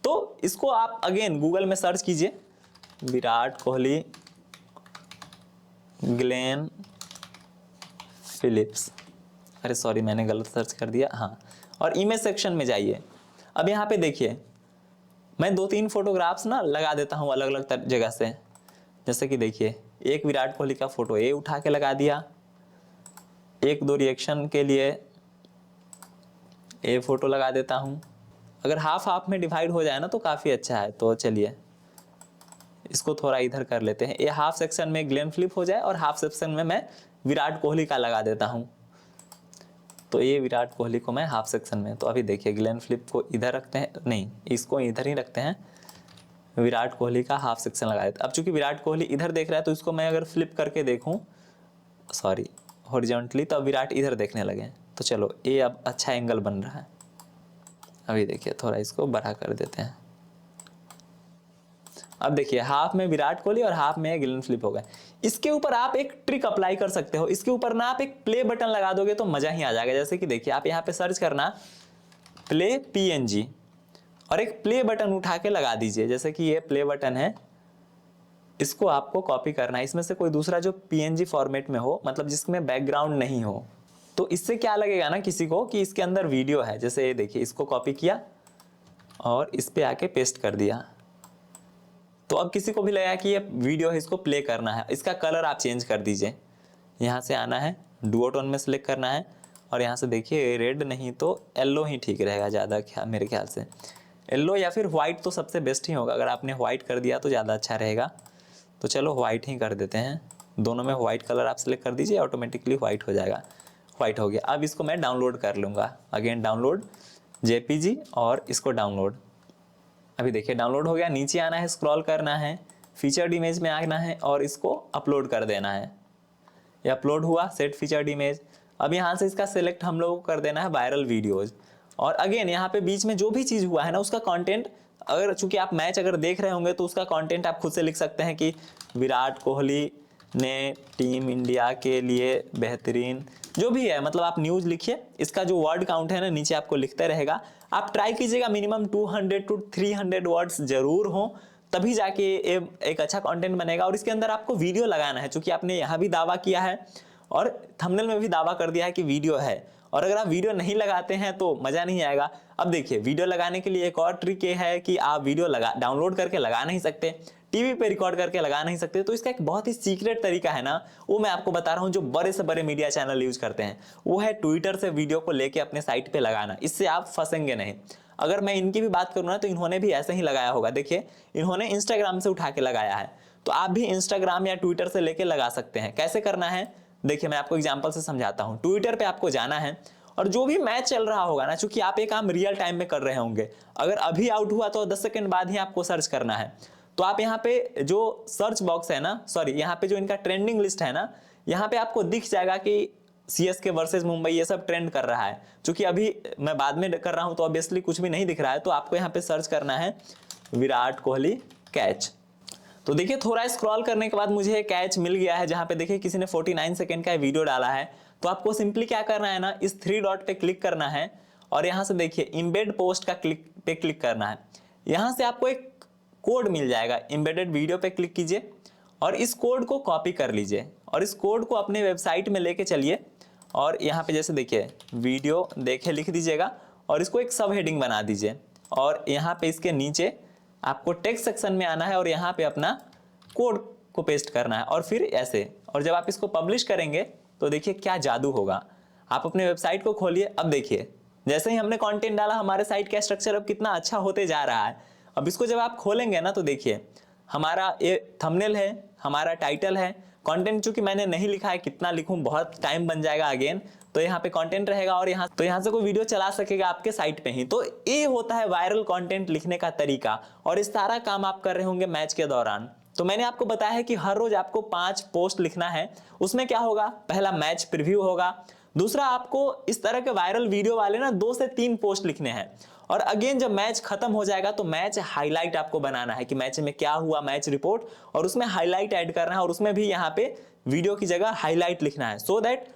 तो इसको आप अगेन गूगल में सर्च कीजिए, विराट कोहली ग्लेन फिलिप्स, अरे सॉरी मैंने गलत सर्च कर दिया, हाँ। और इमेज सेक्शन में जाइए। अब यहाँ पे देखिए मैं 2-3 फोटोग्राफ्स ना लगा देता हूँ अलग अलग जगह से। जैसे कि देखिए एक विराट कोहली का फोटो ये उठा के लगा दिया, 1-2 रिएक्शन के लिए ये फोटो लगा देता हूँ। अगर हाफ हाफ में डिवाइड हो जाए ना तो काफ़ी अच्छा है। तो चलिए इसको थोड़ा इधर कर लेते हैं, ये हाफ सेक्शन में ग्लेन फिलिप हो जाए और हाफ सेक्शन में मैं विराट कोहली का लगा देता हूँ। तो ये विराट कोहली को मैं हाफ सेक्शन में, तो अभी देखिए ग्लेन फिलिप को इधर रखते हैं, नहीं इसको इधर ही रखते हैं, विराट कोहली का हाफ सेक्शन लगा देते हैं। अब चूंकि विराट कोहली इधर देख रहा है तो इसको मैं अगर फ्लिप करके देखूं, सॉरी हॉरिजॉन्टली, तो अब विराट इधर देखने लगे। तो चलो ये अब अच्छा एंगल बन रहा है। अभी देखिए थोड़ा इसको बड़ा कर देते हैं। अब देखिए हाफ में विराट कोहली और हाफ में ग्लेन फिलिप हो गए। इसके ऊपर आप एक ट्रिक अप्लाई कर सकते हो, इसके ऊपर ना आप एक प्ले बटन लगा दोगे तो मजा ही आ जाएगा। जैसे कि देखिए आप यहाँ पे सर्च करना प्ले पीएनजी और एक प्ले बटन उठा के लगा दीजिए। जैसे कि ये प्ले बटन है, इसको आपको कॉपी करना है। इसमें से कोई दूसरा जो पीएनजी फॉर्मेट में हो, मतलब जिसमें बैकग्राउंड नहीं हो। तो इससे क्या लगेगा ना किसी को कि इसके अंदर वीडियो है। जैसे ये देखिए इसको कॉपी किया और इस पे आके पेस्ट कर दिया, तो अब किसी को भी लगा कि ये वीडियो है, इसको प्ले करना है। इसका कलर आप चेंज कर दीजिए। यहाँ से आना है, डुओ टोन में सिलेक्ट करना है और यहाँ से देखिए रेड नहीं तो येलो ही ठीक रहेगा ज़्यादा, मेरे ख्याल से येलो या फिर व्हाइट तो सबसे बेस्ट ही होगा। अगर आपने व्हाइट कर दिया तो ज़्यादा अच्छा रहेगा। तो चलो व्हाइट ही कर देते हैं। दोनों में व्हाइट कलर आप सिलेक्ट कर दीजिए, ऑटोमेटिकली व्हाइट हो जाएगा। व्हाइट हो गया। अब इसको मैं डाउनलोड कर लूँगा, अगेन डाउनलोड जेपीजी और इसको डाउनलोड। अभी देखिए डाउनलोड हो गया। नीचे आना है, स्क्रॉल करना है, फीचर्ड इमेज में आना है और इसको अपलोड कर देना है। ये अपलोड हुआ, सेट फीचर्ड इमेज। अब यहाँ से इसका सिलेक्ट हम लोगों को कर देना है वायरल वीडियोज। और अगेन यहाँ पे बीच में जो भी चीज़ हुआ है ना उसका कंटेंट, अगर चूंकि आप मैच अगर देख रहे होंगे तो उसका कंटेंट आप खुद से लिख सकते हैं कि विराट कोहली ने टीम इंडिया के लिए बेहतरीन, जो भी है, मतलब आप न्यूज़ लिखिए। इसका जो वर्ड काउंट है ना नीचे आपको लिखते रहेगा। आप ट्राई कीजिएगा मिनिमम 200 to 300 वर्ड्स जरूर हो, तभी जाके एक अच्छा कंटेंट बनेगा। और इसके अंदर आपको वीडियो लगाना है, क्योंकि आपने यहाँ भी दावा किया है और थंबनेल में भी दावा कर दिया है कि वीडियो है। और अगर आप वीडियो नहीं लगाते हैं तो मज़ा नहीं आएगा। अब देखिए वीडियो लगाने के लिए एक और ट्रिक ये है कि आप वीडियो डाउनलोड करके लगा नहीं सकते, टीवी पे रिकॉर्ड करके लगा नहीं सकते। तो इसका एक बहुत ही सीक्रेट तरीका है ना, वो मैं आपको बता रहा हूँ, जो बड़े से बड़े मीडिया चैनल यूज करते हैं। वो है ट्विटर से वीडियो को लेके अपने साइट पे लगाना। इससे आप फंसेंगे नहीं। अगर मैं इनकी भी बात करूँ ना तो इन्होंने भी ऐसे ही लगाया होगा। देखिए इन्होंने इंस्टाग्राम से उठा के लगाया है, तो आप भी इंस्टाग्राम या ट्विटर से लेके लगा सकते हैं। कैसे करना है देखिए मैं आपको एग्जाम्पल से समझाता हूँ। ट्विटर पे आपको जाना है और जो भी मैच चल रहा होगा ना, चूंकि आप ये काम रियल टाइम में कर रहे होंगे, अगर अभी आउट हुआ तो 10 सेकंड बाद ही आपको सर्च करना है। तो आप यहाँ पे जो सर्च बॉक्स है ना, सॉरी यहाँ पे जो इनका ट्रेंडिंग लिस्ट है ना, यहाँ पे आपको दिख जाएगा कि सीएसके वर्सेस मुंबई ये सब ट्रेंड कर रहा है। चूंकि अभी मैं बाद में कर रहा हूँ तो ऑब्वियसली कुछ भी नहीं दिख रहा है। तो आपको यहाँ पे सर्च करना है विराट कोहली कैच। तो देखिए थोड़ा स्क्रॉल करने के बाद मुझे कैच मिल गया है, जहाँ पे देखिए किसी ने 49 सेकंड का वीडियो डाला है। तो आपको सिंपली क्या करना है ना, इस 3 डॉट पे क्लिक करना है और यहाँ से देखिए इम्बेड पोस्ट का क्लिक करना है। यहाँ से आपको एक कोड मिल जाएगा, एम्बेडेड वीडियो पे क्लिक कीजिए और इस कोड को कॉपी कर लीजिए और इस कोड को अपने वेबसाइट में लेके चलिए और यहाँ पे जैसे देखिए वीडियो देखे लिख दीजिएगा और इसको एक सब हेडिंग बना दीजिए और यहाँ पे इसके नीचे आपको टेक्स्ट सेक्शन में आना है और यहाँ पे अपना कोड को पेस्ट करना है और फिर ऐसे। और जब आप इसको पब्लिश करेंगे तो देखिए क्या जादू होगा। आप अपने वेबसाइट को खोलिए, अब देखिए जैसे ही हमने कंटेंट डाला हमारे साइट का स्ट्रक्चर अब कितना अच्छा होते जा रहा है। अब इसको जब आप खोलेंगे ना तो देखिए हमारा ये थंबनेल है, हमारा टाइटल है, कंटेंट चूंकि मैंने नहीं लिखा है, कितना लिखूं बहुत टाइम बन जाएगा अगेन, तो यहाँ पे कंटेंट रहेगा और यहाँ से कोई वीडियो चला सकेगा आपके साइट पे ही। तो ये होता है वायरल कंटेंट लिखने का तरीका और इस सारा काम आप कर रहे होंगे मैच के दौरान। तो मैंने आपको बताया है कि हर रोज आपको 5 पोस्ट लिखना है। उसमें क्या होगा, पहला मैच प्रीव्यू होगा, दूसरा आपको इस तरह के वायरल वीडियो वाले ना 2 से 3 पोस्ट लिखने हैं और अगेन जब मैच खत्म हो जाएगा तो मैच हाईलाइट आपको बनाना है कि मैच में क्या हुआ, मैच रिपोर्ट, और उसमें हाईलाइट ऐड करना है और उसमें भी यहाँ पे वीडियो की जगह हाईलाइट लिखना है सो दैट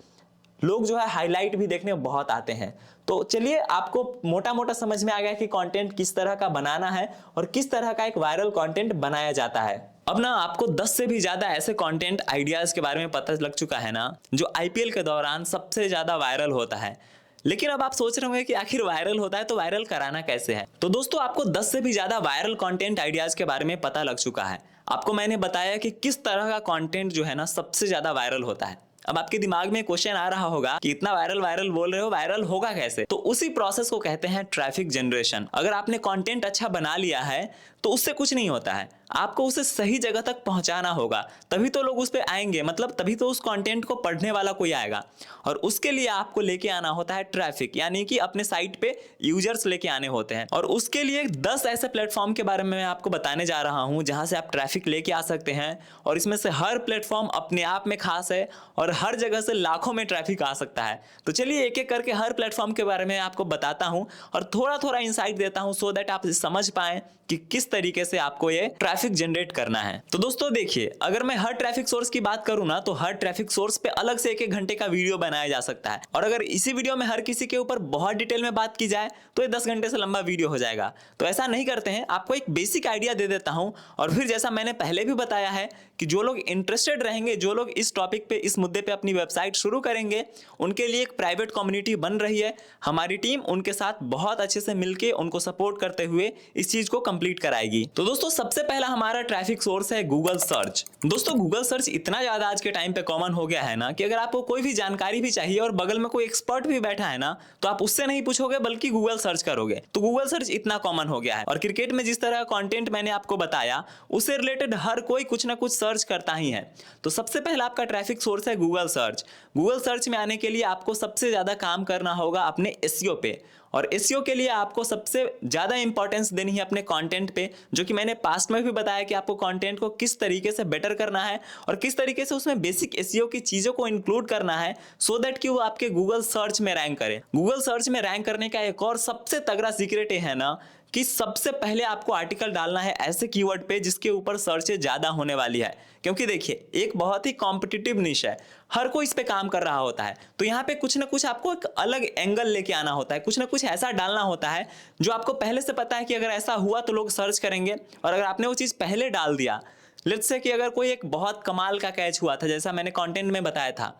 लोग जो है हाईलाइट भी देखने बहुत आते हैं। तो चलिए आपको मोटा मोटा समझ में आ गया कि कंटेंट किस तरह का बनाना है और किस तरह का एक वायरल कंटेंट बनाया जाता है। अब ना आपको 10 से भी ज्यादा ऐसे कंटेंट आइडियाज के बारे में पता लग चुका है ना जो आईपीएल के दौरान सबसे ज्यादा वायरल होता है। लेकिन अब आप सोच रहे होंगे कि आखिर वायरल होता है तो वायरल कराना कैसे है। तो दोस्तों आपको 10 से भी ज्यादा वायरल कंटेंट आइडियाज के बारे में पता लग चुका है। आपको मैंने बताया कि किस तरह का कंटेंट जो है ना सबसे ज्यादा वायरल होता है। अब आपके दिमाग में क्वेश्चन आ रहा होगा कि इतना वायरल बोल रहे हो, वायरल होगा कैसे? तो उसी प्रोसेस को कहते हैं ट्रैफिक जनरेशन। अगर आपने कंटेंट अच्छा बना लिया है तो उससे कुछ नहीं होता है, आपको उसे सही जगह तक पहुंचाना होगा, तभी तो लोग उस पर आएंगे, मतलब तभी तो उस कंटेंट को पढ़ने वाला कोई आएगा। और उसके लिए आपको लेके आना होता है ट्रैफिक, यानी कि अपने साइट पे यूजर्स लेके आने होते हैं। और उसके लिए 10 ऐसे प्लेटफॉर्म के बारे में मैं आपको बताने जा रहा हूं जहां से आप ट्रैफिक लेके आ सकते हैं और इसमें से हर प्लेटफॉर्म अपने आप में खास है और हर जगह से लाखों में ट्रैफिक आ सकता है। तो चलिए एक एक करके हर प्लेटफॉर्म के बारे में आपको बताता हूं और थोड़ा थोड़ा इंसाइट देता हूं सो दैट आप समझ पाएं कि किस तरीके से आपको ये ट्रैफिक जनरेट करना है। तो दोस्तों देखिए, अगर मैं हर ट्रैफिक सोर्स की बात करूं ना तो हर ट्रैफिक सोर्स पे अलग से 1-1 घंटे का वीडियो बनाया जा सकता है और अगर इसी वीडियो में हर किसी के ऊपर बहुत डिटेल में बात की जाए तो ये 10 घंटे से लंबा वीडियो हो जाएगा। तो ऐसा नहीं करते हैं, आपको एक बेसिक आइडिया दे देता हूं और फिर जैसा मैंने पहले भी बताया है कि जो लोग इंटरेस्टेड रहेंगे, जो लोग इस टॉपिक पे, इस मुद्दे पे अपनी वेबसाइट शुरू करेंगे, उनके लिए एक प्राइवेट कम्युनिटी बन रही है। हमारी टीम उनके साथ बहुत अच्छे से मिलके उनको सपोर्ट करते हुए इस चीज को कंप्लीट कराएगी। तो दोस्तों सबसे पहला हमारा ट्रैफिक सोर्स है गूगल सर्च। दोस्तों गूगल सर्च इतना ज्यादा आज के टाइम पे कॉमन हो गया है ना कि अगर आपको कोई भी जानकारी भी चाहिए और बगल में कोई एक्सपर्ट भी बैठा है ना तो आप उससे नहीं पूछोगे बल्कि गूगल सर्च करोगे। तो गूगल सर्च इतना कॉमन हो गया है और क्रिकेट में जिस तरह का कंटेंट मैंने आपको बताया उससे रिलेटेड हर कोई कुछ ना कुछ सर्च करता ही है। तो सबसे पहला आपका ट्रैफिक सोर्स है गूगल सर्च। गूगल सर्च में आने के लिए आपको सबसे ज्यादा काम करना होगा अपने एसईओ पे और एसईओ के लिए आपको सबसे ज्यादा इंपॉर्टेंस देनी है अपने कंटेंट पे, जो कि मैंने पास्ट में भी बताया कि आपको कंटेंट को किस तरीके से बेटर करना है और किस तरीके से उसमें बेसिक एसईओ की चीजों को इंक्लूड करना है सो दैट कि वो आपके गूगल सर्च में रैंक करे। गूगल सर्च में रैंक करने का एक और सबसे तगड़ा सीक्रेट है ना कि सबसे पहले आपको आर्टिकल डालना है ऐसे कीवर्ड पे जिसके ऊपर सर्चेज ज्यादा होने वाली है, क्योंकि देखिए एक बहुत ही कॉम्पिटिटिव निश है, हर कोई इस पे काम कर रहा होता है। तो यहाँ पे कुछ ना कुछ आपको एक अलग एंगल लेके आना होता है, कुछ ना कुछ ऐसा डालना होता है जो आपको पहले से पता है कि अगर ऐसा हुआ तो लोग सर्च करेंगे। और अगर आपने वो चीज पहले डाल दिया, लेट्स से कि अगर कोई एक बहुत कमाल का कैच हुआ था जैसा मैंने कंटेंट में बताया था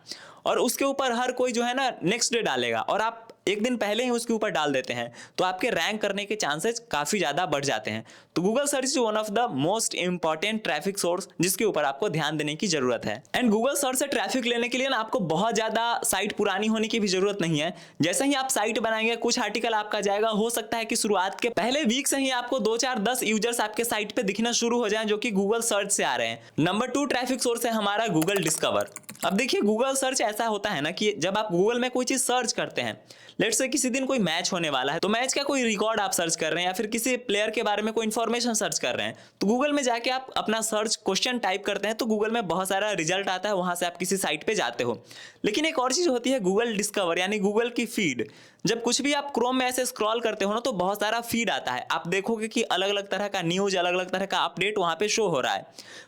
और उसके ऊपर हर कोई जो है ना नेक्स्ट डे डालेगा और आप एक दिन पहले ही उसके ऊपर डाल देते हैं तो आपके रैंक करने के चांसेस काफी ज्यादा बढ़ जाते हैं। तो Google search is one of the most important traffic source जिसके ऊपर आपको ध्यान देने की जरूरत है। एंड गूगल सर्च से ट्रैफिक लेने के लिए ना आपको बहुत ज्यादा साइट पुरानी होने की भी जरूरत नहीं है। जैसे ही आप साइट बनाएंगे कुछ आर्टिकल आपका जाएगा, हो सकता है कि शुरुआत के पहले वीक से ही आपको 2-4-10 यूजर्स आपके साइट पे दिखना शुरू हो जाए जो कि गूगल सर्च से आ रहे हैं। नंबर 2 ट्रैफिक सोर्स है हमारा गूगल डिस्कवर। अब देखिए गूगल सर्च ऐसा होता है ना कि जब आप गूगल में कोई चीज सर्च करते हैं, लेट्स से किसी दिन कोई मैच होने वाला है तो मैच का कोई रिकॉर्ड आप सर्च कर रहे हैं या फिर किसी प्लेयर के बारे में कोई इंफॉर्मेशन सर्च कर रहे हैं, तो गूगल में जाके आप अपना सर्च क्वेश्चन टाइप करते हैं तो गूगल में बहुत सारा रिजल्ट आता है, वहां से आप किसी साइट पे जाते हो। लेकिन एक और चीज होती है गूगल डिस्कवर यानी गूगल की फीड। जब कुछ भी आप क्रोम में ऐसे स्क्रॉल करते हो ना तो बहुत सारा फीड आता है, आप देखोगे कि अलग अलग तरह का न्यूज, अलग अलग तरह का अपडेट वहां पे शो हो रहा है।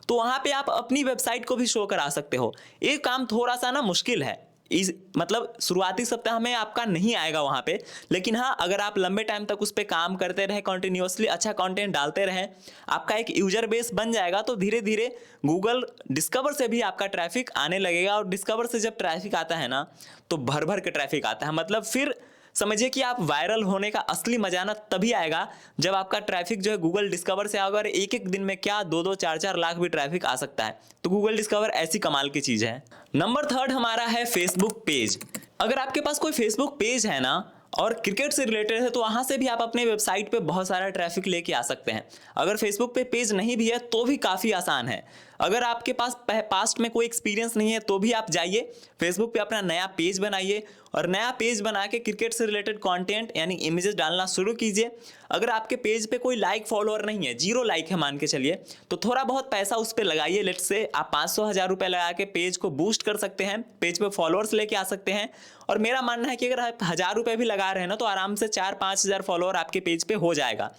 तो वहां पे आप अपनी वेबसाइट को भी शो करा सकते हो। ये काम थोड़ा सा ना मुश्किल है, इस मतलब शुरुआती सप्ताह में आपका नहीं आएगा वहाँ पे, लेकिन हाँ अगर आप लंबे टाइम तक उस पर काम करते रहें, कंटिन्यूअसली अच्छा कंटेंट डालते रहें, आपका एक यूजर बेस बन जाएगा, तो धीरे धीरे गूगल डिस्कवर से भी आपका ट्रैफिक आने लगेगा। और डिस्कवर से जब ट्रैफिक आता है ना तो भर भर के ट्रैफिक आता है। मतलब फिर समझिए कि आप वायरल होने का असली मजा ना तभी आएगा जब आपका ट्रैफिक जो है गूगल डिस्कवर से आएगा। और एक एक दिन में क्या 2-2 4-4 लाख भी ट्रैफिक आ सकता है। तो गूगल डिस्कवर ऐसी कमाल की चीज है। नंबर 3 हमारा है फेसबुक पेज। अगर आपके पास कोई फेसबुक पेज है ना और क्रिकेट से रिलेटेड है तो वहां से भी आप अपने वेबसाइट पे बहुत सारा ट्रैफिक लेके आ सकते हैं। अगर फेसबुक पे पेज नहीं भी है तो भी काफ़ी आसान है। अगर आपके पास पास्ट में कोई एक्सपीरियंस नहीं है तो भी आप जाइए फेसबुक पे अपना नया पेज बनाइए और नया पेज बना के क्रिकेट से रिलेटेड कंटेंट यानी इमेजेस डालना शुरू कीजिए। अगर आपके पेज पे कोई लाइक फॉलोअर नहीं है, 0 लाइक है मान के चलिए, तो थोड़ा बहुत पैसा उस पर लगाइए। लेट्स से आप 500-1000 रुपये लगा के पेज को बूस्ट कर सकते हैं, पेज पे फॉलोअर्स लेके आ सकते हैं। और मेरा मानना है कि अगर आप 1000 रुपये भी लगा रहे हैं ना तो आराम से 4-5 हज़ार फॉलोअर आपके पेज पे हो जाएगा।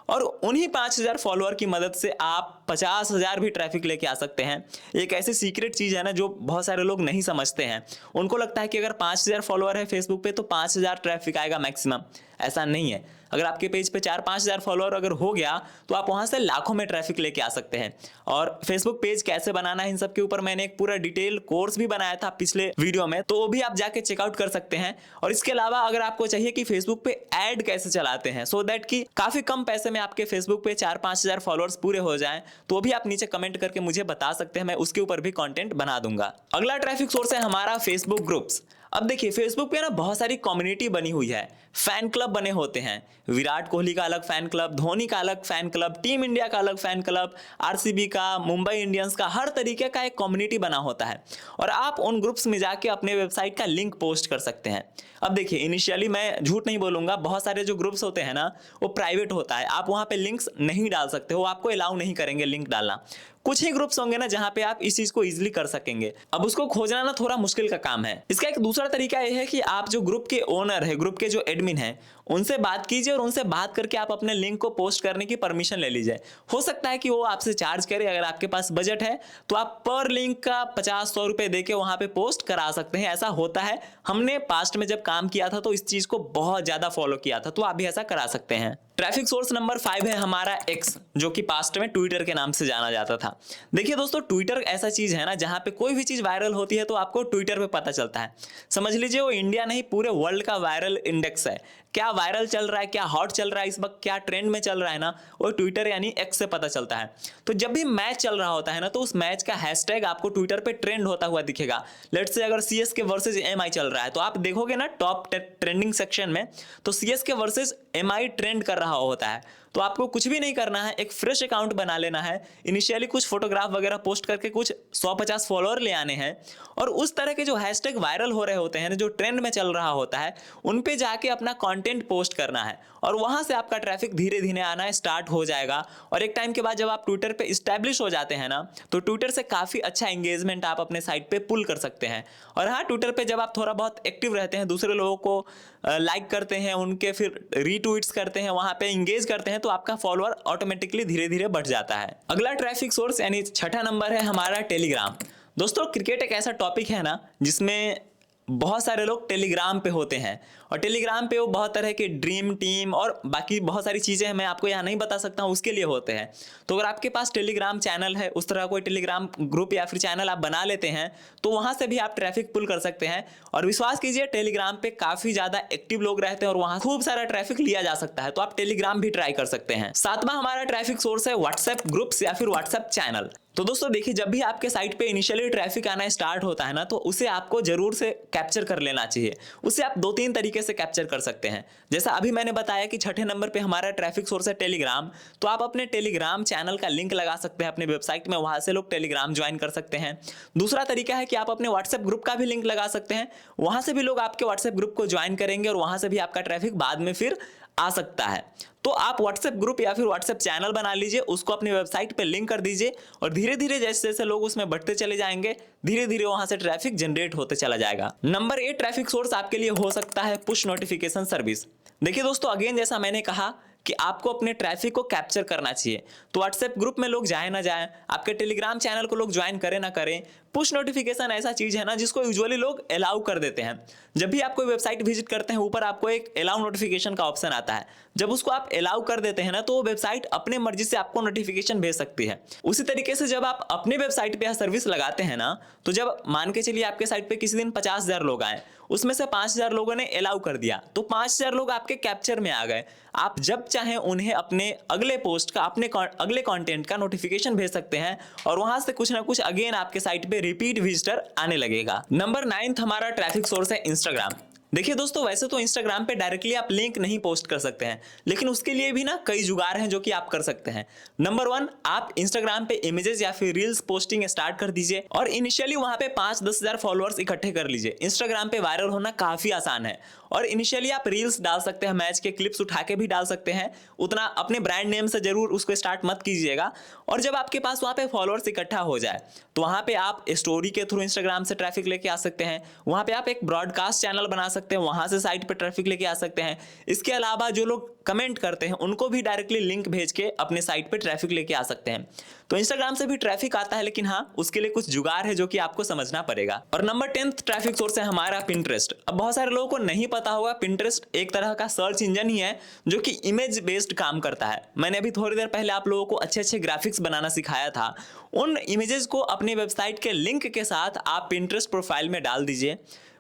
और उन्हीं 5000 फॉलोअर की मदद से आप 50,000 भी ट्रैफिक लेके आ सकते हैं। एक ऐसी सीक्रेट चीज़ है ना जो बहुत सारे लोग नहीं समझते हैं। उनको लगता है कि अगर 5000 फॉलोअर है फेसबुक पे तो 5000 ट्रैफिक आएगा मैक्सिमम। ऐसा नहीं है। अगर आपके पेज पे 4-5 हज़ार फॉलोअर अगर हो गया तो आप वहाँ से लाखों में ट्रैफिक लेके आ सकते हैं। और फेसबुक पेज कैसे बनाना है इन सब के ऊपर मैंने एक पूरा डिटेल कोर्स भी बनाया था पिछले वीडियो में, तो वो भी आप जाके चेकआउट कर सकते हैं। और इसके अलावा अगर आपको चाहिए कि फेसबुक पे ऐड कैसे चलाते हैं सो दैट कि काफ़ी कम पैसे में आपके फेसबुक पे 4-5 हज़ार फॉलोअर्स पूरे हो जाएं, तो भी आप नीचे कमेंट करके मुझे बता सकते हैं, मैं उसके ऊपर भी कंटेंट बना दूंगा। अगला ट्रैफिक सोर्स है हमारा फेसबुक ग्रुप्स। अब देखिए फेसबुक पे ना बहुत सारी कम्युनिटी बनी हुई है, फैन क्लब बने होते हैं। विराट कोहली का अलग फैन क्लब, धोनी का अलग फैन क्लब, टीम इंडिया का अलग फैन क्लब, आरसीबी का, मुंबई इंडियंस का, हर तरीके का एक कम्युनिटी बना होता है। और आप उन ग्रुप्स में जाके अपने वेबसाइट का लिंक पोस्ट कर सकते हैं। अब देखिए इनिशियली मैं झूठ नहीं बोलूंगा, बहुत सारे जो ग्रुप्स होते हैं ना वो प्राइवेट होता है, आप वहां पे लिंक्स नहीं डाल सकते हो, आपको अलाउ नहीं करेंगे लिंक डालना। कुछ ही ग्रुप्स होंगे ना जहां पे आप इस चीज को इजीली कर सकेंगे। अब उसको खोजना ना थोड़ा मुश्किल का काम है। इसका एक दूसरा तरीका यह है कि आप जो ग्रुप के ओनर है, ग्रुप के जो एडमिन है, उनसे बात कीजिए और उनसे बात करके आप अपने लिंक को पोस्ट करने की परमिशन ले लीजिए। हो सकता है कि वो आपसे चार्ज करे, अगर आपके पास बजट है तो आप पर लिंक का 50-100 रुपए देके वहां पे पोस्ट करा सकते हैं। ऐसा होता है, हमने पास्ट में जब काम किया था तो इस चीज को बहुत ज्यादा फॉलो किया था, तो आप भी ऐसा करा सकते हैं। ट्रैफिक सोर्स नंबर 5 है हमारा एक्स, जो कि पास्ट में ट्विटर के नाम से जाना जाता था। देखिए दोस्तों ट्विटर ऐसा चीज है ना जहां पे कोई भी चीज वायरल होती है तो आपको ट्विटर पे पता चलता है। समझ लीजिए वो इंडिया नहीं पूरे वर्ल्ड का वायरल इंडेक्स है। क्या वायरल चल रहा है, क्या हॉट चल रहा है, इस वक्त क्या ट्रेंड में चल रहा है ना, वो ट्विटर यानी एक्स से पता चलता है। तो जब भी मैच चल रहा होता है ना तो उस मैच का हैशटैग आपको ट्विटर पे ट्रेंड होता हुआ दिखेगा। लेट्स से अगर सीएसके वर्सेस एमआई चल रहा है तो आप देखोगे ना टॉप ट्रेंडिंग सेक्शन में तो सीएसके वर्सेस एमआई ट्रेंड कर रहा होता है। तो आपको कुछ भी नहीं करना है, एक फ्रेश अकाउंट बना लेना है, इनिशियली कुछ फोटोग्राफ वगैरह पोस्ट करके कुछ 100-50 फॉलोअर ले आने हैं और उस तरह के जो हैशटैग वायरल हो रहे होते हैं, जो ट्रेंड में चल रहा होता है, उन पे जाके अपना कंटेंट पोस्ट करना है और वहां से आपका ट्रैफिक धीरे धीरे आना स्टार्ट हो जाएगा। और एक टाइम के बाद जब आप ट्विटर पे इस्टेब्लिश हो जाते हैं ना तो ट्विटर से काफी अच्छा एंगेजमेंट आप अपने साइट पे पुल कर सकते हैं। और हाँ, ट्विटर पे जब आप थोड़ा बहुत एक्टिव रहते हैं, दूसरे लोगों को लाइक करते हैं, उनके फिर रीट्वीट्स करते हैं, वहां पे एंगेज करते हैं, तो आपका फॉलोअर ऑटोमेटिकली धीरे धीरे बढ़ जाता है। अगला ट्रैफिक सोर्स यानी छठा नंबर है हमारा टेलीग्राम। दोस्तों क्रिकेट एक ऐसा टॉपिक है ना जिसमें बहुत सारे लोग टेलीग्राम पे होते हैं और टेलीग्राम पे वो बहुत तरह के ड्रीम टीम और बाकी बहुत सारी चीज़ें मैं आपको यहाँ नहीं बता सकता हूँ, उसके लिए होते हैं। तो अगर आपके पास टेलीग्राम चैनल है, उस तरह कोई टेलीग्राम ग्रुप या फिर चैनल आप बना लेते हैं तो वहाँ से भी आप ट्रैफिक पुल कर सकते हैं। और विश्वास कीजिए टेलीग्राम पे काफ़ी ज़्यादा एक्टिव लोग रहते हैं और वहाँ खूब सारा ट्रैफिक लिया जा सकता है, तो आप टेलीग्राम भी ट्राई कर सकते हैं। सातवां हमारा ट्रैफिक सोर्स है व्हाट्सएप ग्रुप्स या फिर व्हाट्सएप चैनल। तो दोस्तों देखिए जब भी आपके साइट पे इनिशियली ट्रैफिक आना स्टार्ट होता है ना तो उसे आपको जरूर से कैप्चर कर लेना चाहिए। उसे आप 2-3 तरीके से कैप्चर कर सकते हैं। जैसा अभी मैंने बताया कि छठे नंबर पे हमारा ट्रैफिक सोर्स है टेलीग्राम, तो आप अपने टेलीग्राम चैनल का लिंक लगा सकते हैं अपने वेबसाइट में, वहां से लोग टेलीग्राम ज्वाइन कर सकते हैं। दूसरा तरीका है कि आप अपने व्हाट्सएप ग्रुप का भी लिंक लगा सकते हैं, वहां से भी लोग आपके व्हाट्सएप ग्रुप को ज्वाइन करेंगे और वहां से भी आपका ट्रैफिक बाद में फिर आ सकता है। तो आप व्हाट्सएप ग्रुप या फिर व्हाट्सएप चैनल बना लीजिए, उसको अपनी वेबसाइट पे लिंक कर दीजिए और धीरे धीरे जैसे जैसे लोग उसमें बढ़ते चले जाएंगे धीरे धीरे वहां से ट्रैफिक जनरेट होते चला जाएगा। नंबर 8 ट्रैफिक सोर्स आपके लिए हो सकता है पुश नोटिफिकेशन सर्विस। देखिए दोस्तों अगेन जैसा मैंने कहा कि आपको अपने ट्रैफिक को कैप्चर करना चाहिए। तो व्हाट्सएप ग्रुप में लोग जाए ना जाए, आपके टेलीग्राम चैनल को लोग ज्वाइन करें ना करें, पुश नोटिफिकेशन ऐसा चीज है ना जिसको यूजुअली लोग अलाउ कर देते हैं। जब भी आप कोई वेबसाइट विजिट करते हैं, ऊपर आपको एक अलाउ नोटिफिकेशन का ऑप्शन आता है। जब उसको आप अलाउ कर देते हैं ना, तो वो वेबसाइट अपने मर्जी से आपको नोटिफिकेशन भेज सकती है। उसी तरीके से जब आप अपने वेबसाइट पे यह सर्विस लगाते हैं ना, तो जब मान के चलिए आपके साइट पे किसी दिन 50,000 लोग आए, उसमें से 5,000 लोगों ने अलाउ कर दिया, तो 5,000 लोग आपके कैप्चर में आ गए। आप जब चाहें उन्हें अपने अगले पोस्ट का, अपने अगले कंटेंट का नोटिफिकेशन भेज सकते हैं और वहां से कुछ ना कुछ अगेन आपके साइट पे रिपीट विजिटर आने लगेगा। नंबर 9 हमारा ट्रैफिक सोर्स है इंस्टाग्राम। देखिए दोस्तों, वैसे तो इंस्टाग्राम पे डायरेक्टली आप लिंक नहीं पोस्ट कर सकते हैं, लेकिन उसके लिए भी ना कई जुगाड़ हैं जो कि आप कर सकते हैं। नंबर 1, आप इंस्टाग्राम पे इमेजेस या फिर रील्स पोस्टिंग स्टार्ट कर दीजिए और इनिशियली वहां पे 5-10 हजार फॉलोअर्स इकट्ठे कर लीजिए। इंस्टाग्राम पे वायरल होना काफी आसान है और इनिशियली आप रील्स डाल सकते हैं, मैच के क्लिप्स उठा के भी डाल सकते हैं। उतना अपने ब्रांड नेम से जरूर उसको स्टार्ट मत कीजिएगा। और जब आपके पास वहां पे फॉलोअर्स इकट्ठा हो जाए, तो वहां पे आप स्टोरी के थ्रू इंस्टाग्राम से ट्रैफिक लेके आ सकते हैं। वहां पे आप एक ब्रॉडकास्ट चैनल बना सकते हैं, वहां से साइट पे ट्रैफिक लेके आ सकते हैं। इसके अलावा जो लोग कमेंट करते हैं उनको भी डायरेक्टली लिंक भेज के अपने साइट पे ट्रैफिक लेके आ सकते हैं। तो इंस्टाग्राम से भी ट्रैफिक आता है, लेकिन हाँ, उसके लिए कुछ जुगाड़ है जो कि आपको समझना पड़ेगा। और नंबर 10 ट्रैफिक सोर्स है हमारा पिंटरेस्ट। अब बहुत सारे लोगों को नहीं पता होगा, पिंटरेस्ट एक तरह का सर्च इंजन ही है जो कि इमेज बेस्ड काम करता है। मैंने अभी थोड़ी देर पहले आप लोगों को अच्छे अच्छे ग्राफिक्स बनाना सिखाया था। उन इमेजेस को अपनी वेबसाइट के लिंक के साथ आप पिंटरेस्ट प्रोफाइल में डाल दीजिए।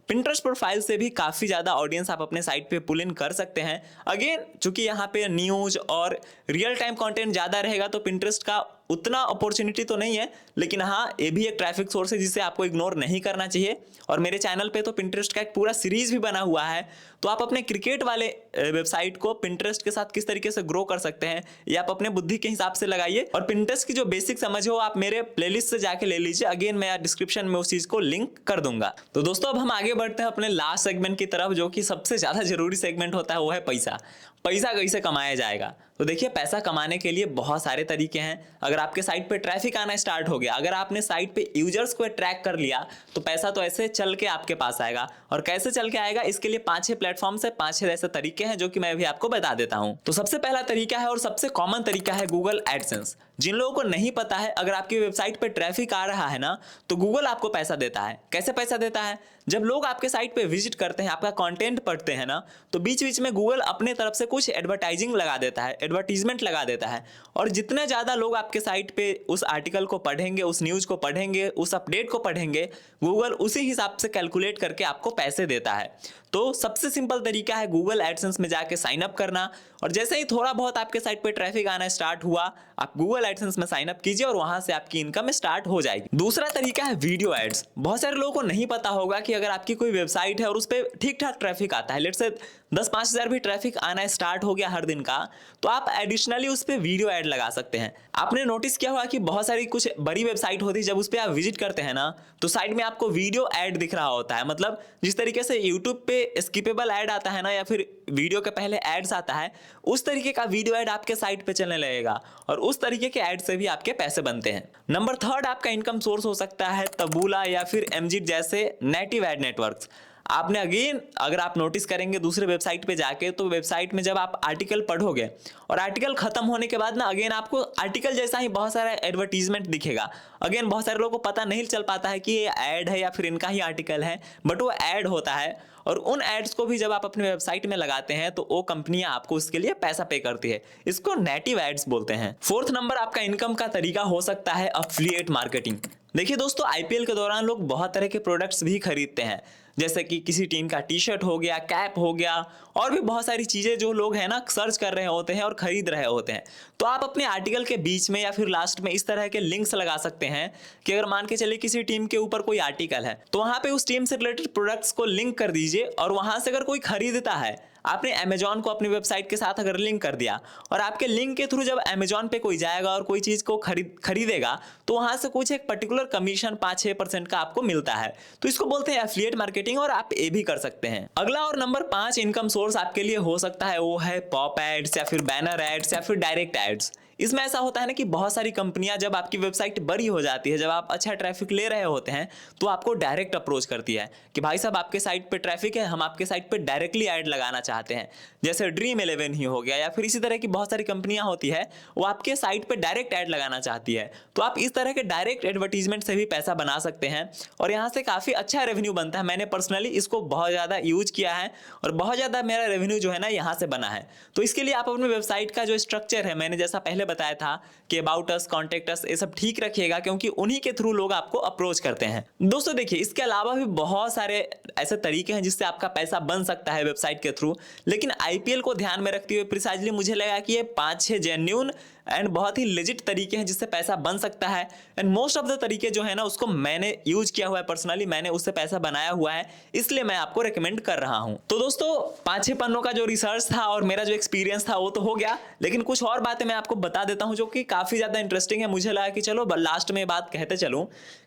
पिंटरेस्ट प्रोफाइल से भी काफ़ी ज़्यादा ऑडियंस आप अपने साइट पे पुल इन कर सकते हैं। अगेन, चूंकि यहाँ पे न्यूज़ और रियल टाइम कंटेंट ज़्यादा रहेगा, तो पिंटरेस्ट का उतना अपॉर्चुनिटी तो नहीं है, लेकिन हाँ, ये भी एक ट्रैफिक सोर्स है जिसे आपको इग्नोर नहीं करना चाहिए। और मेरे चैनल पे तो पिंटरेस्ट का एक पूरा सीरीज भी बना हुआ है, तो आप अपने क्रिकेट वाले वेबसाइट को पिंटरेस्ट के साथ किस तरीके से ग्रो कर सकते हैं, ये आप अपने बुद्धि के हिसाब से लगाइए। और पिंटरेस्ट की जो बेसिक समझ हो आप मेरे प्लेलिस्ट से जाके ले लीजिए। अगेन, मैं डिस्क्रिप्शन में उस चीज को लिंक कर दूंगा। तो दोस्तों, अब हम आगे बढ़ते हैं अपने लास्ट सेगमेंट की तरफ, जो कि सबसे ज्यादा जरूरी सेगमेंट होता है, वो है पैसा। पैसा कैसे कमाया जाएगा? तो देखिए, पैसा कमाने के लिए बहुत सारे तरीके हैं। अगर आपके साइट पे ट्रैफिक आना स्टार्ट हो गया, अगर आपने साइट पे यूजर्स को ट्रैक कर लिया, तो पैसा तो ऐसे चल के आपके पास आएगा। और कैसे चल के आएगा, इसके लिए 5-6 प्लेटफॉर्म से 5-6 ऐसे तरीके हैं जो कि मैं भी आपको बता देता हूं। तो सबसे पहला तरीका है और सबसे कॉमन तरीका है गूगल एडसेंस। जिन लोगों को नहीं पता है, अगर आपकी वेबसाइट पे ट्रैफिक आ रहा है ना, तो गूगल आपको पैसा देता है। कैसे पैसा देता है? जब लोग आपके साइट पे विजिट करते हैं, आपका कंटेंट पढ़ते हैं ना, तो बीच बीच में गूगल अपने तरफ से कुछ एडवर्टाइजिंग लगा देता है, एडवर्टीजमेंट लगा देता है। और जितने ज़्यादा लोग आपके साइट पे उस आर्टिकल को पढ़ेंगे, उस न्यूज़ को पढ़ेंगे, उस अपडेट को पढ़ेंगे, गूगल उसी हिसाब से कैलकुलेट करके आपको पैसे देता है। तो सबसे सिंपल तरीका है गूगल एडसेंस में जाके साइन अप करना। और जैसे ही थोड़ा बहुत आपके साइट पे ट्रैफिक आना स्टार्ट हुआ, आप गूगल एडसेंस में साइन अप कीजिए और वहां से आपकी इनकम स्टार्ट हो जाएगी। दूसरा तरीका है वीडियो एड्स। बहुत सारे लोगों को नहीं पता होगा कि अगर आपकी कोई वेबसाइट है और उस पर ठीक ठाक ट्रैफिक आता है, लेट्स से 10-5 हजार भी ट्रैफिक आना स्टार्ट हो गया हर दिन का, तो आप एडिशनली उस पर वीडियो ऐड लगा सकते हैं। आपने नोटिस किया होगा कि बहुत सारी कुछ बड़ी वेबसाइट होती है, जब उस पर आप विजिट करते हैं ना, तो साइड में आपको वीडियो ऐड दिख रहा होता है। मतलब जिस तरीके से यूट्यूब पे स्किपेबल ऐड आता है ना, या फिर वीडियो के पहले एड्स आता है, उस तरीके का वीडियो ऐड आपके साइट पे चलने लगेगा और उस तरीके के ऐड से भी आपके पैसे बनते हैं। नंबर 3 आपका इनकम सोर्स हो सकता है तबूला या फिर एमजिट जैसे नेटिव एड नेटवर्क्स। आपने अगेन, अगर आप नोटिस करेंगे दूसरे वेबसाइट पे जाके, तो वेबसाइट में जब आप आर्टिकल पढ़ोगे और आर्टिकल खत्म होने के बाद ना, अगेन आपको आर्टिकल जैसा ही बहुत सारा एडवर्टीजमेंट दिखेगा। अगेन, बहुत सारे लोगों को पता नहीं चल पाता है कि ये ऐड है या फिर इनका ही आर्टिकल है, बट वो ऐड होता है। और उन एड्स को भी जब आप अपने वेबसाइट में लगाते हैं, तो वो कंपनियां आपको उसके लिए पैसा पे करती है। इसको नेटिव एड्स बोलते हैं। 4th नंबर आपका इनकम का तरीका हो सकता है अफिलिएट मार्केटिंग। देखिए दोस्तों, आईपीएल के दौरान लोग बहुत तरह के प्रोडक्ट्स भी खरीदते हैं, जैसे कि किसी टीम का टी शर्ट हो गया, कैप हो गया, और भी बहुत सारी चीजें जो लोग हैं ना सर्च कर रहे होते हैं और खरीद रहे होते हैं। तो आप अपने आर्टिकल के बीच में या फिर लास्ट में इस तरह के लिंक्स लगा सकते हैं कि अगर मान के चलिए किसी टीम के ऊपर कोई आर्टिकल है, तो वहां पे उस टीम से रिलेटेड प्रोडक्ट्स को लिंक कर दीजिए और वहां से अगर कोई खरीदता है, आपने अमेजॉन को अपनी वेबसाइट के साथ अगर लिंक कर दिया और आपके लिंक के थ्रू जब अमेजॉन पे कोई जाएगा और कोई चीज को खरीदेगा, तो वहां से कुछ एक पर्टिकुलर कमीशन 5-6% का आपको मिलता है। तो इसको बोलते हैं एफिलिएट मार्केटिंग और आप ये भी कर सकते हैं। अगला और नंबर 5 इनकम सोर्स आपके लिए हो सकता है वो है पॉप एड्स या फिर बैनर एड्स या फिर डायरेक्ट एड्स। इसमें ऐसा होता है ना कि बहुत सारी कंपनियां जब आपकी वेबसाइट बड़ी हो जाती है, जब आप अच्छा ट्रैफिक ले रहे होते हैं, तो आपको डायरेक्ट अप्रोच करती है कि भाई साहब आपके साइट पे ट्रैफिक है, हम आपके साइट पे डायरेक्टली ऐड लगाना चाहते हैं। जैसे ड्रीम 11 ही हो गया, या फिर इसी तरह की बहुत सारी कंपनियां होती है, वो आपके साइट पे डायरेक्ट ऐड लगाना चाहती है। तो आप इस तरह के डायरेक्ट एडवर्टीजमेंट से भी पैसा बना सकते हैं और यहाँ से काफ़ी अच्छा रेवेन्यू बनता है। मैंने पर्सनली इसको बहुत ज़्यादा यूज किया है और बहुत ज़्यादा मेरा रेवेन्यू जो है ना यहाँ से बना है। तो इसके लिए आप अपनी वेबसाइट का जो स्ट्रक्चर है, मैंने जैसा पहले बताया था कि अबाउट अस, कॉन्टेक्ट अस, ये सब ठीक रखिएगा, क्योंकि उन्हीं के थ्रू लोग आपको अप्रोच करते हैं। दोस्तों देखिए, इसके अलावा भी बहुत सारे ऐसे तरीके हैं जिससे आपका पैसा बन सकता है वेबसाइट के थ्रू, लेकिन आईपीएल को ध्यान में रखते हुए प्रिसाइजली मुझे लगा कि ये 5-6 जेन्युइन एंड बहुत ही लेजिट तरीके हैं जिससे पैसा बन सकता है। एंड मोस्ट ऑफ द तरीके जो है ना, उसको मैंने यूज किया हुआ है पर्सनली, मैंने उससे पैसा बनाया हुआ है, इसलिए मैं आपको रेकमेंड कर रहा हूं। तो दोस्तों 5-6 पन्नों का जो रिसर्च था और मेरा जो एक्सपीरियंस था वो तो हो गया, लेकिन कुछ और बातें मैं आपको बता देता हूं जो कि काफी ज्यादा इंटरेस्टिंग है। मुझे लगा कि चलो लास्ट में बात कहते चलूं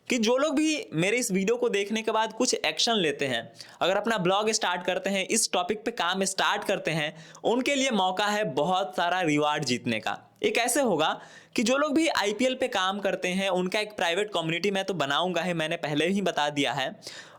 कि जो लोग भी मेरे इस वीडियो को देखने के बाद कुछ एक्शन लेते हैं, अगर अपना ब्लॉग स्टार्ट करते हैं, इस टॉपिक पे काम स्टार्ट करते हैं, उनके लिए मौका है बहुत सारा रिवार्ड जीतने का। ये कैसे होगा कि जो लोग भी आईपीएल पे काम करते हैं, उनका एक प्राइवेट कम्युनिटी मैं तो बनाऊंगा ही, मैंने पहले ही बता दिया है।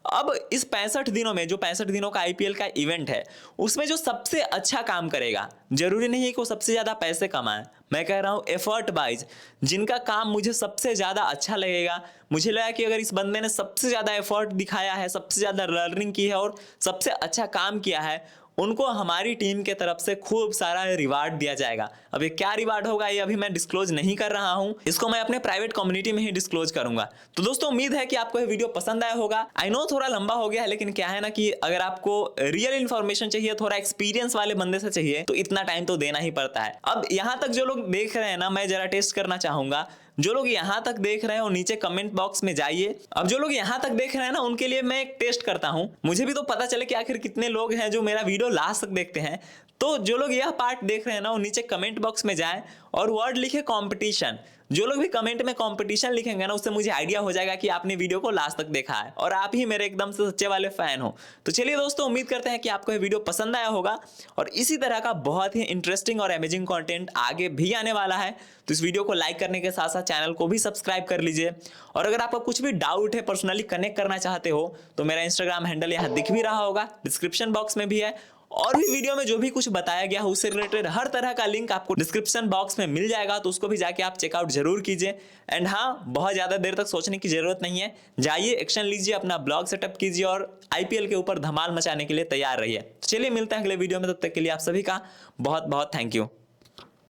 अब इस 65 दिनों में, जो 65 दिनों का आईपीएल का इवेंट है, उसमें जो सबसे अच्छा काम करेगा, जरूरी नहीं है कि वो सबसे ज़्यादा पैसे कमाए, मैं कह रहा हूँ एफर्ट वाइज, जिनका काम मुझे सबसे ज़्यादा अच्छा लगेगा, मुझे लगा कि अगर इस बंदे ने सबसे ज़्यादा एफर्ट दिखाया है, सबसे ज़्यादा लर्निंग की है और सबसे अच्छा काम किया है, उनको हमारी टीम के तरफ से खूब सारा रिवार्ड दिया जाएगा। अब ये क्या रिवार्ड होगा ये अभी मैं डिस्क्लोज नहीं कर रहा हूं, इसको मैं अपने प्राइवेट कम्युनिटी में ही डिस्क्लोज करूंगा। तो दोस्तों उम्मीद है कि आपको ये वीडियो पसंद आया होगा। आई नो थोड़ा लंबा हो गया है, लेकिन क्या है ना कि अगर आपको रियल इन्फॉर्मेशन चाहिए, थोड़ा एक्सपीरियंस वाले बंदे से चाहिए, तो इतना टाइम तो देना ही पड़ता है। अब यहाँ तक जो लोग देख रहे हैं ना, मैं जरा टेस्ट करना चाहूंगा, जो लोग यहाँ तक देख रहे हैं वो नीचे कमेंट बॉक्स में जाइए। अब जो लोग यहाँ तक देख रहे हैं ना, उनके लिए मैं एक टेस्ट करता हूँ, मुझे भी तो पता चले कि आखिर कितने लोग हैं जो मेरा वीडियो लास्ट तक देखते हैं। तो जो लोग यह पार्ट देख रहे हैं ना, वो नीचे कमेंट बॉक्स में जाएं और वर्ड लिखे कंपटीशन। जो लोग भी कमेंट में कंपटीशन लिखेंगे ना, उससे मुझे आइडिया हो जाएगा कि आपने वीडियो को लास्ट तक देखा है और आप ही मेरे एकदम से सच्चे वाले फैन हो। तो चलिए दोस्तों, उम्मीद करते हैं कि आपको ये वीडियो पसंद आया होगा और इसी तरह का बहुत ही इंटरेस्टिंग और अमेजिंग कंटेंट आगे भी आने वाला है। तो इस वीडियो को लाइक करने के साथ साथ चैनल को भी सब्सक्राइब कर लीजिए। और अगर आपका कुछ भी डाउट है, पर्सनली कनेक्ट करना चाहते हो, तो मेरा इंस्टाग्राम हैंडल यहाँ दिख भी रहा होगा, डिस्क्रिप्शन बॉक्स में भी है। और भी वीडियो में जो भी कुछ बताया गया है उससे रिलेटेड हर तरह का लिंक आपको डिस्क्रिप्शन बॉक्स में मिल जाएगा, तो उसको भी जाके आप चेकआउट जरूर कीजिए। एंड हाँ, बहुत ज़्यादा देर तक सोचने की जरूरत नहीं है, जाइए एक्शन लीजिए, अपना ब्लॉग सेटअप कीजिए और आईपीएल के ऊपर धमाल मचाने के लिए तैयार रहिए। चलिए मिलते हैं अगले वीडियो में, तब तक के लिए आप सभी का बहुत बहुत थैंक यू।